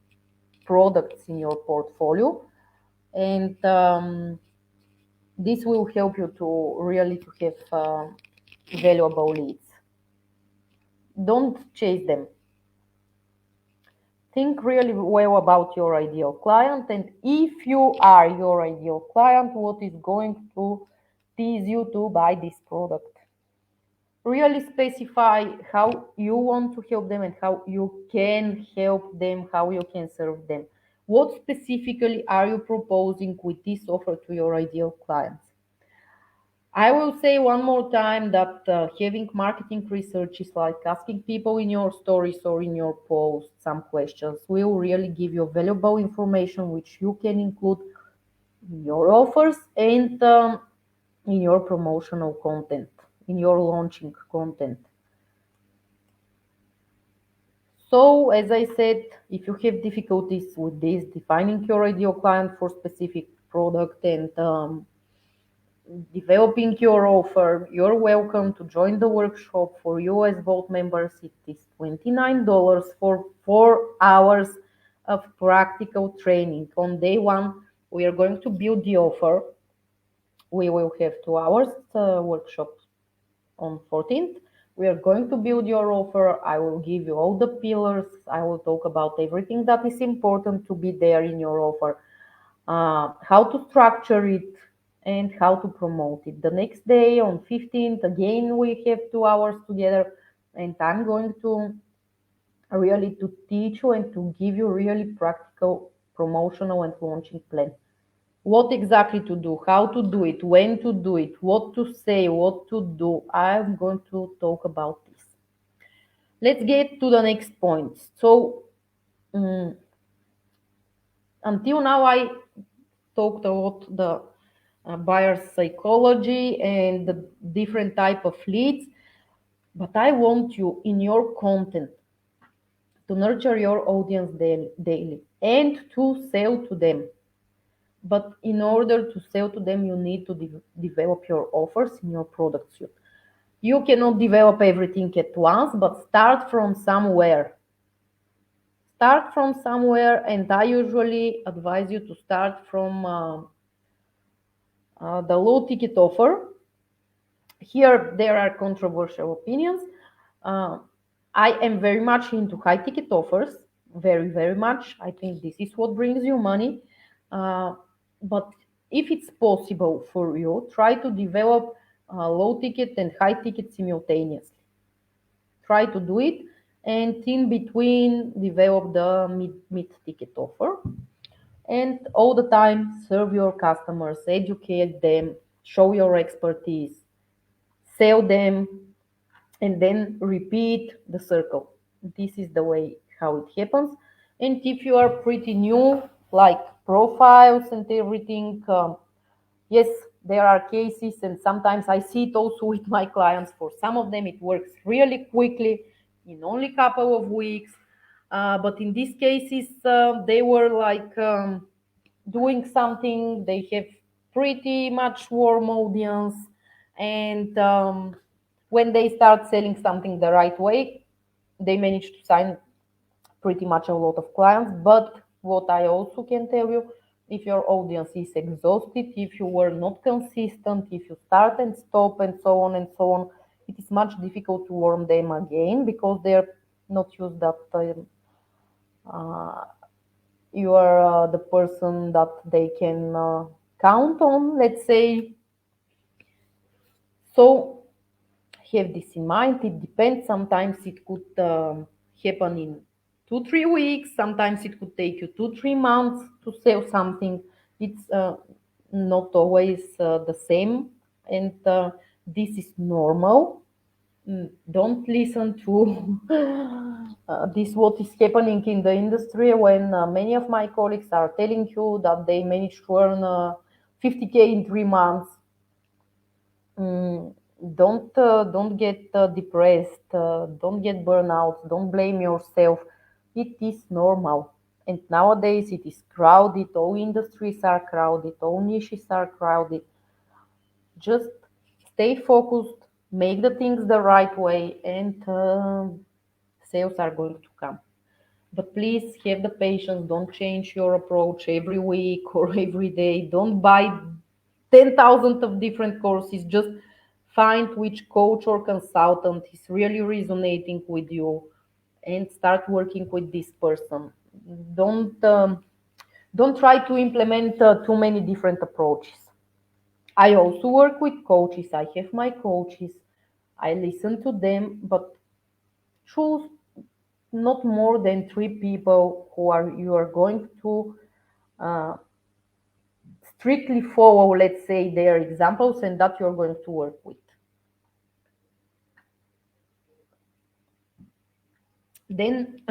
products in your portfolio, and this will help you to really to have valuable leads. Don't chase them. Think really well about your ideal client, and if you are your ideal client, what is going to tease you to buy this product. Really specify how you want to help them and how you can help them, how you can serve them. What specifically are you proposing with this offer to your ideal clients? I will say one more time that having marketing research is like asking people in your stories or in your posts some questions will really give you valuable information which you can include in your offers and in your promotional content, in your launching content. So, as I said, if you have difficulties with this, defining your ideal client for specific product and developing your offer, you're welcome to join the workshop. For you as Vault members, it is $29 for 4 hours of practical training. On day one, we are going to build the offer. We will have 2 hours workshop on 14th. We are going to build your offer. I will give you all the pillars. I will talk about everything that is important to be there in your offer, how to structure it, and how to promote it. The next day, on 15th, again, we have 2 hours together, and I'm going to really to teach you and to give you really practical promotional and launching plan. What exactly to do, how to do it, when to do it, what to say, what to do. I'm going to talk about this. Let's get to the next point. So, mm, until now, I talked about the buyer's psychology and the different type of leads, but I want you in your content to nurture your audience daily and to sell to them. But in order to sell to them, you need to develop your offers in your product suite. You cannot develop everything at once, but start from somewhere. Start from somewhere, and I usually advise you to start from the low ticket offer. Here, there are controversial opinions. Uh, I am very much into high ticket offers. very, very much. I think this is what brings you money. Uh, but if it's possible for you, try to develop low ticket and high ticket simultaneously. Try to do it, and in between, develop the mid ticket offer. And all the time, serve your customers, educate them, show your expertise, sell them, and then repeat the circle. This is the way how it happens. And if you are pretty new, like profiles and everything, yes, there are cases, and sometimes I see it also with my clients. For some of them, it works really quickly in only couple of weeks. But in these cases, they were like doing something. They have pretty much warm audience, and when they start selling something the right way, they manage to sign pretty much a lot of clients. But what I also can tell you, if your audience is exhausted, if you were not consistent, if you start and stop and so on and so on, it is much difficult to warm them again because they're not used that you are the person that they can count on, let's say. So have this in mind. It depends. Sometimes it could happen in 2 3 weeks. Sometimes it could take you 2 3 months to sell something. It's not always the same, and this is normal. Don't listen to this what is happening in the industry when many of my colleagues are telling you that they managed to earn 50K in 3 months. Mm, don't get depressed. Don't get burnout. Don't blame yourself. It is normal. And nowadays it is crowded. All industries are crowded. All niches are crowded. Just stay focused. Make the things the right way, and sales are going to come. But please have the patience. Don't change your approach every week or every day. Don't buy 10,000 of different courses. Just find which coach or consultant is really resonating with you and start working with this person. Don't try to implement too many different approaches. I also work with coaches. I have my coaches. I listen to them, but choose not more than 3 people who are you are going to uh, strictly follow, let's say, their examples, and that you're going to work with. Then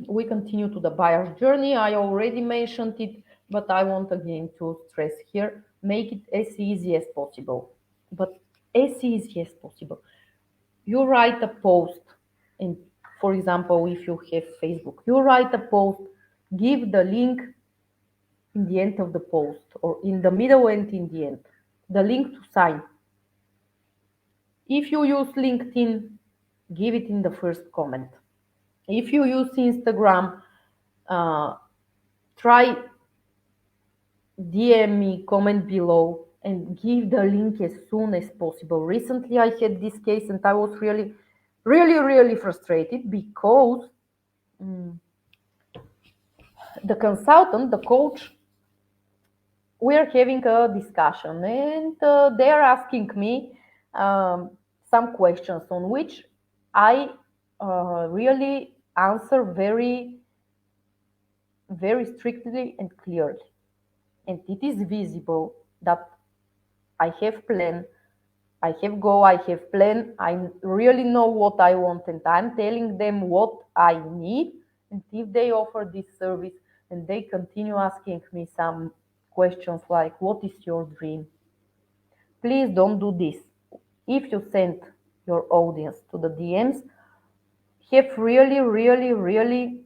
we continue to the buyer's journey. I already mentioned it, but I want again to stress here, make it as easy as possible. But as easy as possible. You write a post, and for example, if you have Facebook, you write a post, give the link in the end of the post, or in the middle and in the end, the link to sign. If you use LinkedIn, give it in the first comment. If you use Instagram, uh, try DM me, comment below, and give the link as soon as possible. Recently, I had this case, and I was really, really, really frustrated because the consultant, the coach, we're having a discussion, and they're asking me um, some questions on which I really answer very, very strictly and clearly. And it is visible that I have plan, I have goal, I have plan, I really know what I want, and I'm telling them what I need. And if they offer this service and they continue asking me some questions like, what is your dream? Please don't do this. If you send your audience to the DMs, have really, really, really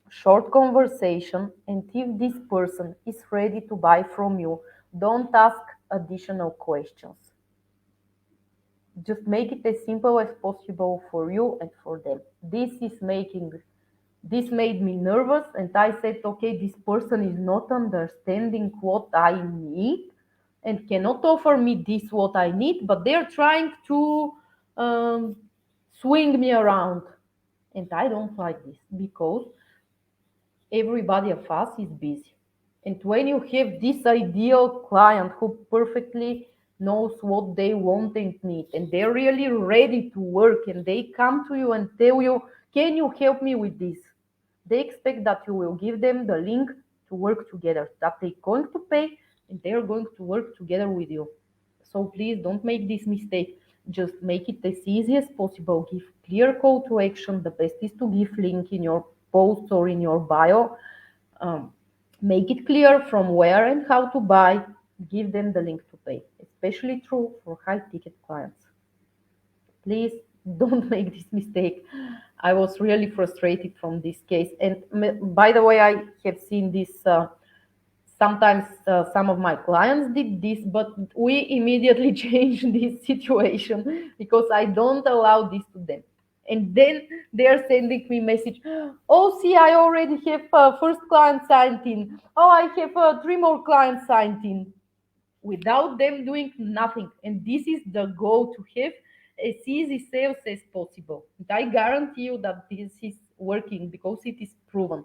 short conversation, and if this person is ready to buy from you, don't ask additional questions. Just make it as simple as possible for you and for them. This made me nervous, and I said, okay, this person is not understanding what I need and cannot offer me this what I need, but they're trying to um, swing me around. And I don't like this because Everybody of us is busy. And when you have this ideal client who perfectly knows what they want and need, and they're really ready to work, and they come to you and tell you, can you help me with this? They expect that you will give them the link to work together, that they're going to pay and they're going to work together with you. So please don't make this mistake. Just make it as easy as possible. Give clear call to action. The best is to give link in your post or in your bio. Um, Make it clear from where and how to buy. Give them the link to pay, especially true for high ticket clients. Please don't make this mistake. I was really frustrated from this case. And by the way, I have seen this. Sometimes some of my clients did this, but we immediately changed this situation because I don't allow this to them. And then they are sending me message, oh, see, I already have first client signed in. Oh, I have three more clients signed in, without them doing nothing. And this is the goal, to have as easy sales as possible. And I guarantee you that this is working because it is proven.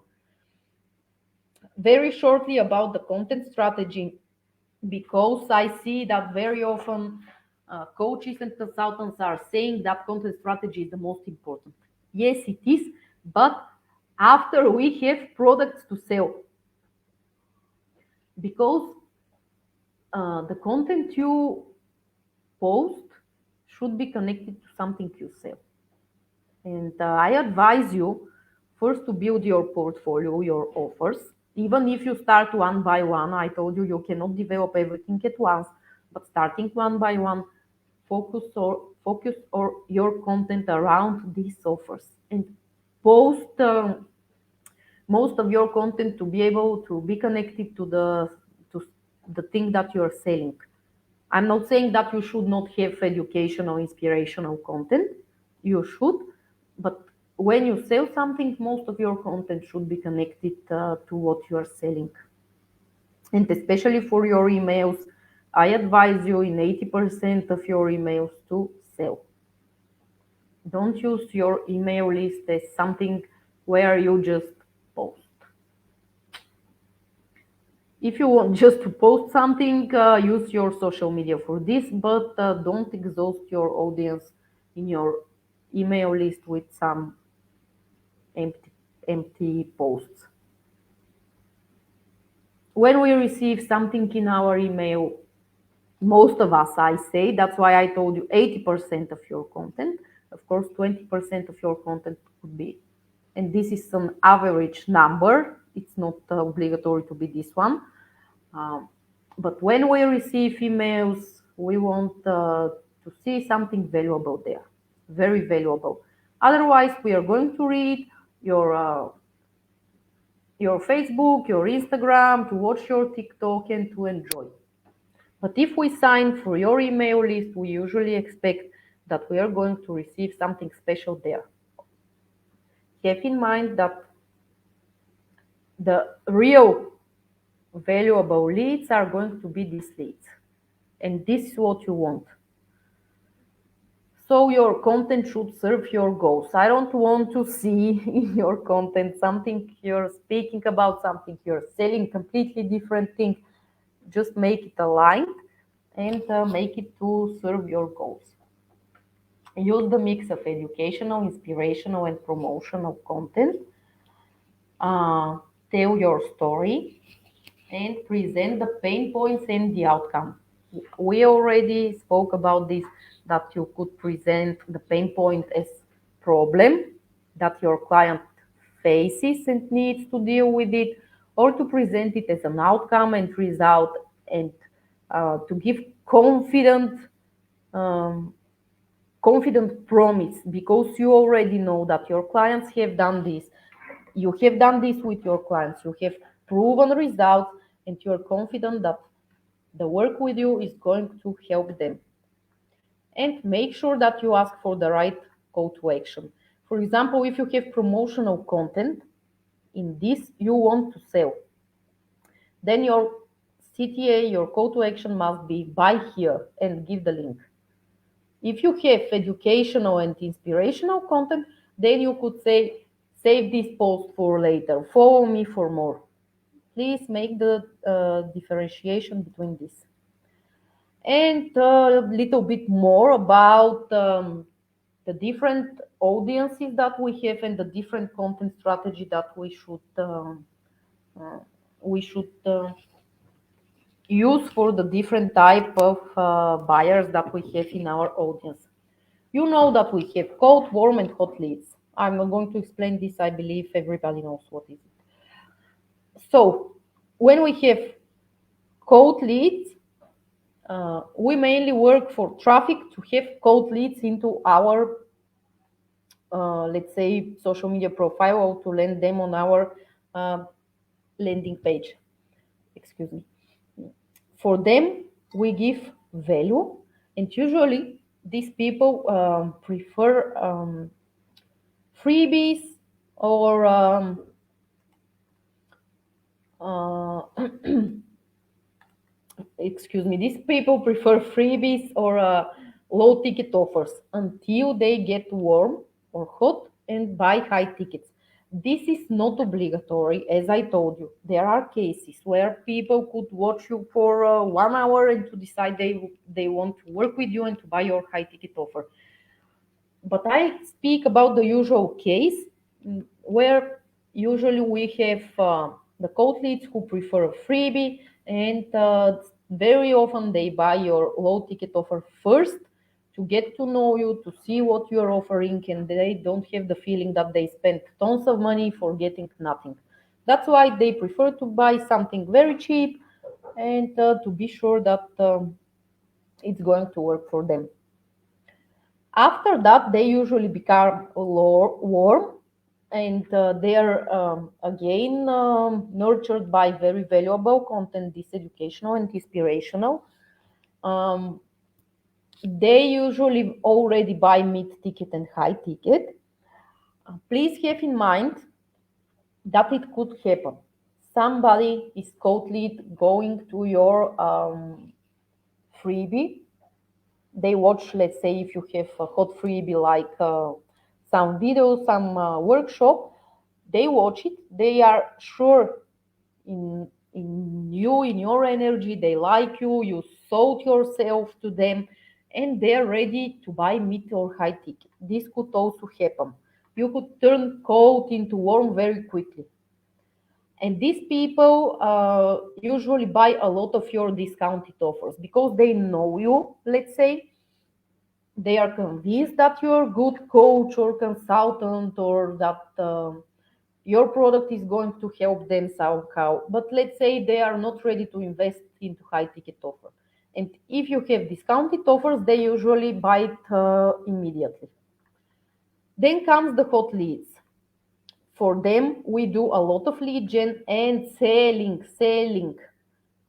Very shortly about the content strategy, because I see that very often coaches and consultants are saying that content strategy is the most important. Yes, it is, but after we have products to sell, because the content you post should be connected to something you sell. And I advise you first to build your portfolio, your offers. Even if you start one by one, I told you you cannot develop everything at once, but starting one by one, focus or your content around these offers and post most of your content to be able to be connected to the thing that you're selling. I'm not saying that you should not have educational, inspirational content. You should, but when you sell something, most of your content should be connected to what you are selling. And especially for your emails, I advise you in 80% of your emails to sell. Don't use your email list as something where you just post. If you want just to post something, use your social media for this, but don't exhaust your audience in your email list with some empty, empty posts. When we receive something in our email, most of us, I say, that's why I told you 80% of your content. Of course, 20% of your content could be, and this is an average number. It's not obligatory to be this one. Um, but when we receive emails, we want to see something valuable there, very valuable. Otherwise, we are going to read your uh, your Facebook, your Instagram, to watch your TikTok, and to enjoy. But if we sign for your email list, we usually expect that we are going to receive something special there. Have in mind that the real valuable leads are going to be these leads, and this is what you want. So your content should serve your goals. I don't want to see in your content something you're speaking about, something you're selling, completely different thing. Just make it aligned and make it to serve your goals. Use the mix of educational, inspirational, and promotional content. Uh, Tell your story and present the pain points and the outcome. We already spoke about this, that you could present the pain point as problem that your client faces and needs to deal with it, or to present it as an outcome and result, and to give um, confident promise, because you already know that your clients have done this. You have done this with your clients, you have proven results, and you're confident that the work with you is going to help them. And make sure that you ask for the right call to action. For example, if you have promotional content, in this you want to sell, then your CTA, your call to action must be buy here and give the link. If you have educational and inspirational content, then you could say Save this post for later. Follow me for more. Please make the differentiation between this. And a little bit more about the different audiences that we have and the different content strategy that uh, we should use for the different type of buyers that we have in our audience. You know that we have cold, warm, and hot leads. I'm not going to explain this. I believe everybody knows what is it. So when we have cold leads, we mainly work for traffic to have cold leads into our, let's say, social media profile or to land them on our uh, landing page. Excuse me. For them, we give value, and usually these people prefer freebies or uh, excuse me, these people prefer freebies or low ticket offers until they get warm or hot and buy high tickets. This is not obligatory, as I told you. There are cases where people could watch you for 1 hour and to decide they want to work with you and to buy your high ticket offer. But I speak about the usual case where usually we have the cold leads who prefer a freebie, and very often they buy your low ticket offer first to get to know you, to see what you're offering, and they don't have the feeling that they spent tons of money for getting nothing. That's why they prefer to buy something very cheap and to be sure that it's going to work for them. After that, they usually become warm, and they are again nurtured by very valuable content, this educational and inspirational. Um, they usually already buy mid ticket and high ticket. Please have in mind that it could happen. Somebody is cold lead going to your freebie. They watch, let's say, if you have a hot freebie like some video, some workshop, they watch it. They are sure in you, in your energy. They like you. You sold yourself to them, and they're ready to buy mid or high ticket. This could also happen. You could turn cold into warm very quickly. And these people usually buy a lot of your discounted offers because they know you, let's say. They are convinced that you're a good coach or consultant or that your product is going to help them somehow. But let's say they are not ready to invest into high ticket offer. And if you have discounted offers, they usually buy it immediately. Then comes the hot leads. For them, we do a lot of lead gen and selling.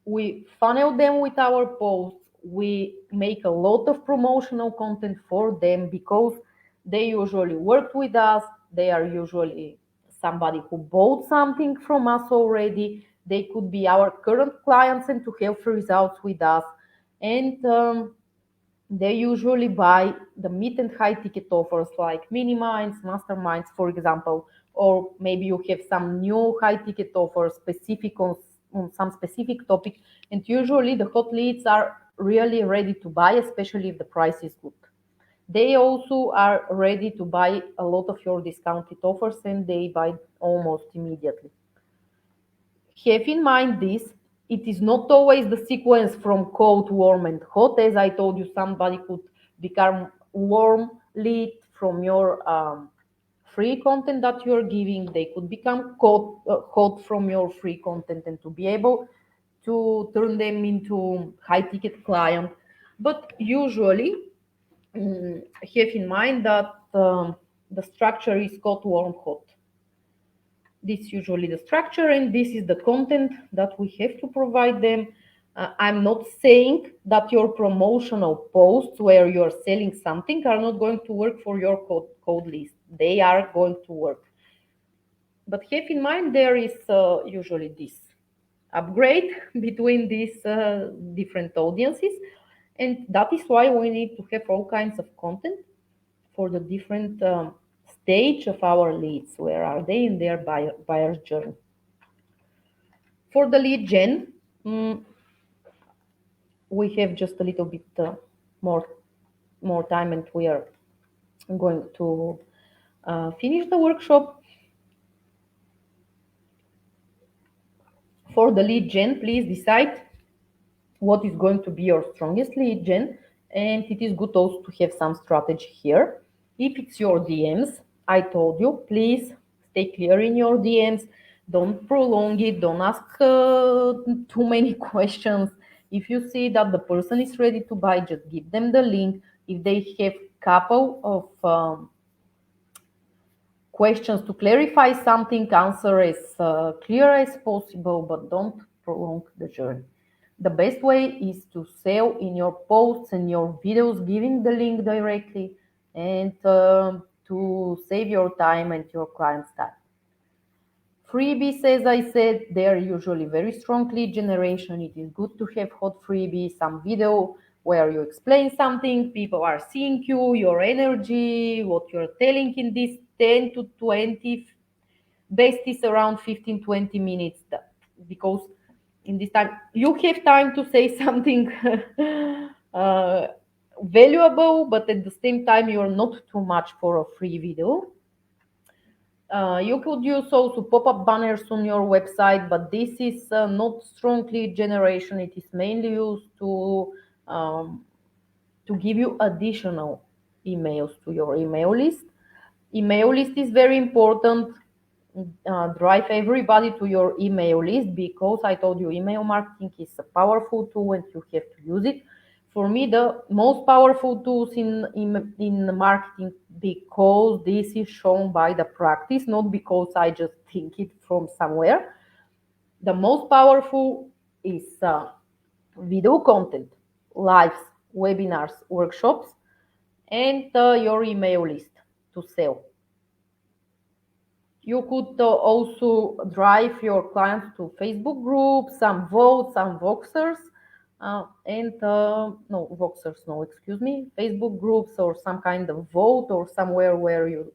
We funnel them with our posts. We make a lot of promotional content for them because they usually work with us. They are usually somebody who bought something from us already. They could be our current clients and to have results with us. And they usually buy the mid and high ticket offers like mini minds, masterminds, for example, or maybe you have some new high ticket offers specific on some specific topic. And usually the hot leads are really ready to buy, especially if the price is good. They also are ready to buy a lot of your discounted offers and they buy almost immediately. Have in mind this, it is not always the sequence from cold, warm, and hot. As I told you, somebody could become warm lead from your free content that you're giving. They could become hot from your free content and to be able to turn them into high ticket client. But usually, have in mind that the structure is cold, warm, hot. This is usually the structure and this is the content that we have to provide them. I'm not saying that your promotional posts where you're selling something are not going to work for your code list. They are going to work. But have in mind there is usually this upgrade between these different audiences. And that is why we need to have all kinds of content for the different stage of our leads. Where are they in their buyer's journey? For the lead gen, mm, we have just a little bit more more time, and we are going to finish the workshop. For the lead gen, please decide what is going to be your strongest lead gen, and it is good also to have some strategy here. If it's your DMs, I told you, please stay clear in your DMs. Don't prolong it. Don't ask too many questions. If you see that the person is ready to buy, just give them the link. If they have couple of questions to clarify something, answer as clear as possible, but don't prolong the journey. The best way is to sell in your posts and your videos, giving the link directly, and to save your time and your client's time. Freebies, as I said, they are usually very strong lead generation. It is good to have hot freebies, some video where you explain something, people are seeing you, your energy, what you're telling in this 10 to 20, best is around 15, 20 minutes, because in this time you have time to say something uh, valuable, but at the same time you're not too much for a free video. You could use also pop-up banners on your website, but this is not strong lead generation. It is mainly used um, to give you additional emails to your email list. Email list is very important. Drive everybody to your email list, because I told you email marketing is a powerful tool and you have to use it. For me, the most powerful tools in marketing, because this is shown by the practice, not because I just think it from somewhere. The most powerful is video content, lives, webinars, workshops, and your email list to sell. You could also drive your clients to Facebook groups, some votes, some Voxers, and no, Voxers, no, excuse me, Facebook groups or some kind of vote or somewhere where you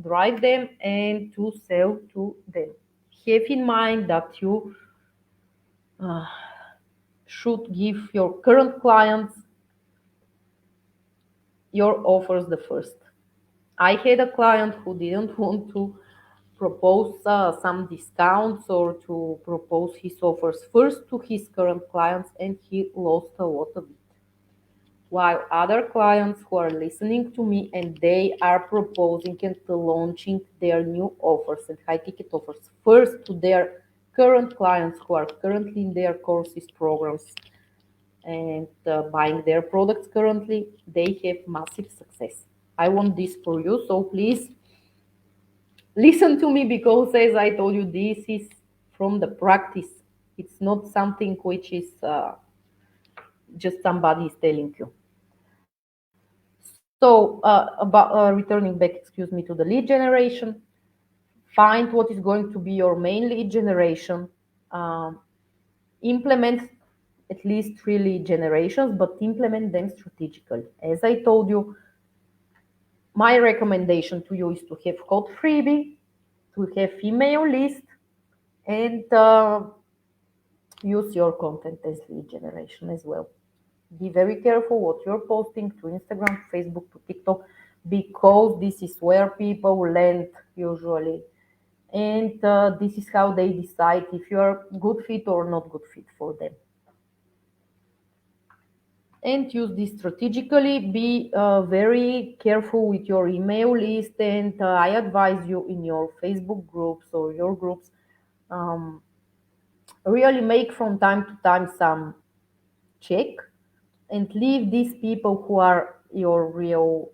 drive them and to sell to them. Have in mind that you uh, should give your current clients your offers the first. I had a client who didn't want to propose some discounts or to propose his offers first to his current clients, and he lost a lot of it. While other clients who are listening to me and they are proposing and launching their new offers and high ticket offers first to their current clients who are currently in their courses, programs, and buying their products currently, they have massive success. I want this for you, so please listen to me, because as I told you, this is from the practice. It's not something which is just somebody is telling you. So about returning back, excuse me, to the lead generation, find what is going to be your main lead generation. um, Implement at least 3 lead generations, but implement them strategically. As I told you, my recommendation to you is to have hot freebie, to have email list, and use your content as lead generation as well. Be very careful what you're posting to Instagram, Facebook, to TikTok, because this is where people land usually. And this is how they decide if you're good fit or not good fit for them. And use this strategically. Be very careful with your email list, and I advise you in your Facebook groups or your groups, um, really make from time to time some check and leave these people who are your real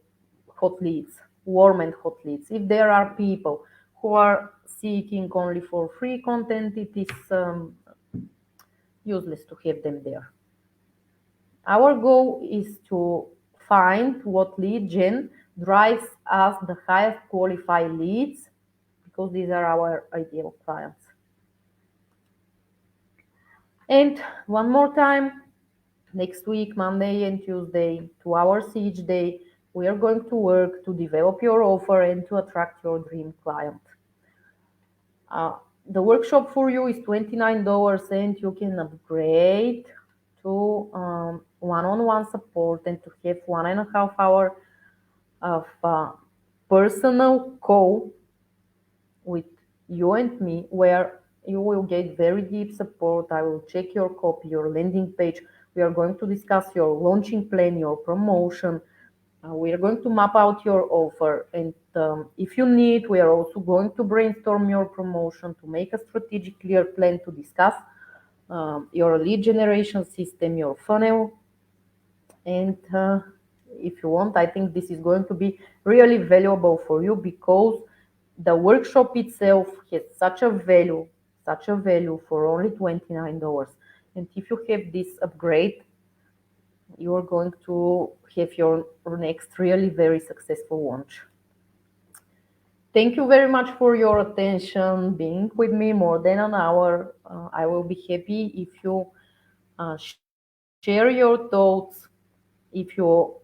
hot leads, warm and hot leads. If there are people who are seeking only for free content, it is useless to have them there. Our goal is to find what lead gen drives us the highest qualified leads, because these are our ideal clients. And one more time, next week, Monday and Tuesday, 2 hours each day, We are going to work to develop your offer and to attract your dream client. Uh, the workshop for you is $29 and you can upgrade to one-on-one support and to have 1.5 hour of personal call with you and me where you will get very deep support. I will check your copy, your landing page. We are going to discuss your launching plan, your promotion. We are going to map out your offer. And if you need, we are also going to brainstorm your promotion to make a strategic, clear plan to discuss your lead generation system, your funnel, and if you want, I think this is going to be really valuable for you because the workshop itself has such a value for only $29. And if you have this upgrade, you are going to have your next really very successful launch. Thank you very much for your attention, being with me more than an hour. I will be happy if you share your thoughts, if you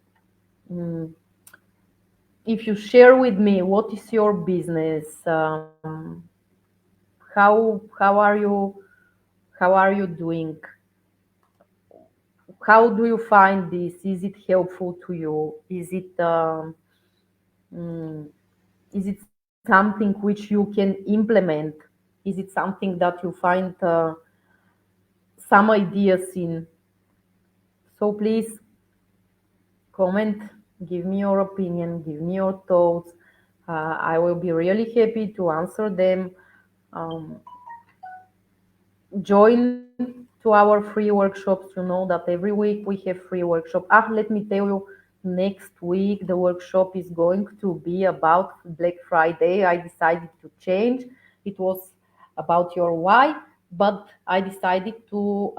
share with me what is your business, how are you doing, how do you find this, is it helpful to you, mm, is it something which you can implement, is it something that you find some ideas in. So please comment, give me your opinion, give me your thoughts. I will be really happy to answer them. Um, Join to our free workshops. You know that every week we have free workshop. Let me tell you, next week the workshop is going to be about Black Friday. I decided to change. It was about your why, but I decided to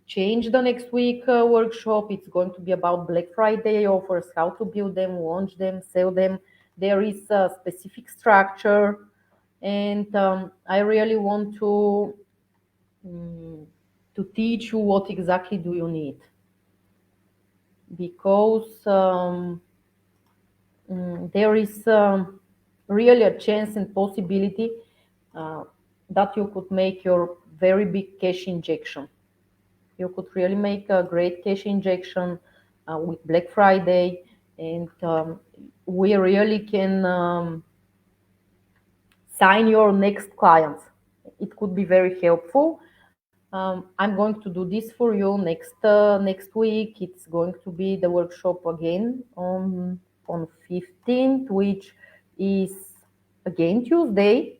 change the next week workshop. It's going to be about Black Friday offers, how to build them, launch them, sell them. There is a specific structure, and I really want mm, to teach you what exactly do you need, because there is really a chance and possibility uh, that you could make your very big cash injection. You could really make a great cash injection with Black Friday, and we really can sign your next clients. It could be very helpful. I'm going to do this for you next week. It's going to be the workshop again on 15th, which is again Tuesday.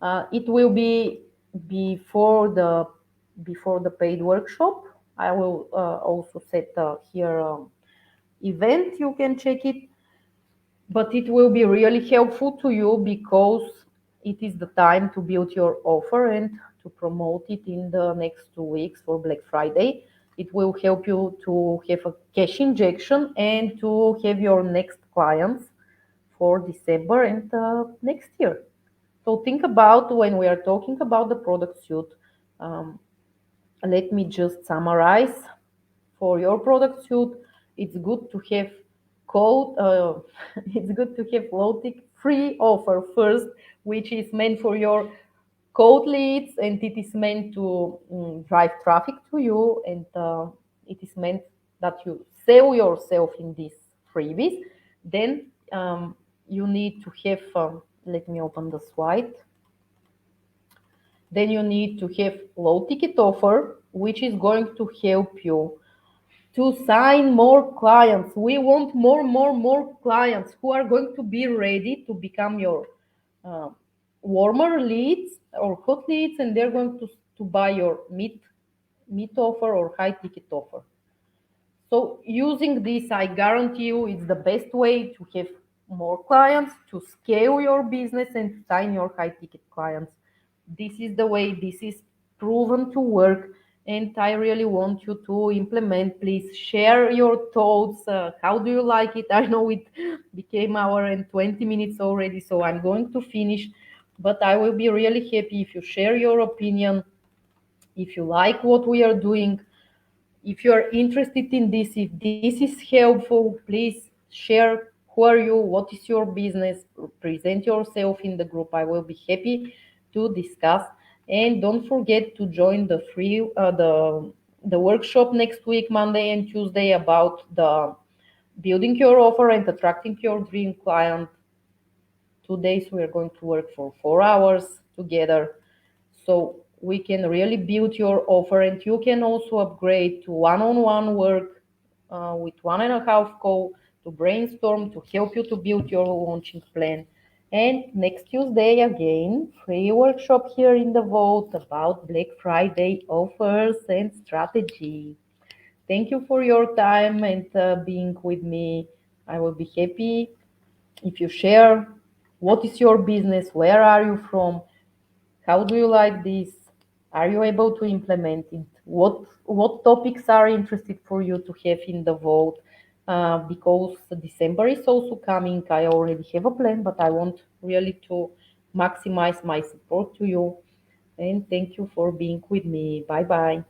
It will be before the before the paid workshop. I will also set here event. You can check it, but it will be really helpful to you because it is the time to build your offer and to promote it in the next 2 weeks for Black Friday. It will help you to have a cash injection and to have your next clients for December and next year. So think about when we are talking about the product suite. Um, Let me just summarize. For your product suite, it's good to have code. It's good to have low tick free offer first, which is meant for your cold leads, and it is meant to drive traffic to you, and it is meant that you sell yourself in these freebies. Then you need to have. Let me open the slide. Then you need to have low ticket offer, which is going to help you to sign more clients. We want more clients who are going to be ready to become your uh, warmer leads or hot leads, and they're going to buy your mid offer or high ticket offer. So using this, I guarantee you, it's the best way to have more clients, to scale your business, and to sign your high ticket clients. This is the way. This is proven to work, and I really want you to implement. Please share your thoughts. How do you like it? I know it became hour and 20 minutes already, so I'm going to finish. But I will be really happy if you share your opinion, if you like what we are doing, if you are interested in this, if this is helpful, please share who are you, what is your business, present yourself in the group. I will be happy to discuss. And don't forget to join the free the workshop next week, Monday and Tuesday, about the building your offer and attracting your dream client. 2 days we are going to work for 4 hours together, so we can really build your offer, and you can also upgrade to one-on-one work with 1.5 call to brainstorm to help you to build your launching plan. And next Tuesday again, free workshop here in the vault about Black Friday offers and strategy. Thank you for your time and being with me. I will be happy if you share what is your business, where are you from, how do you like this, are you able to implement it, what topics are interested for you to have in the vote, because December is also coming. I already have a plan, but I want really to maximize my support to you. And thank you for being with me. Bye bye.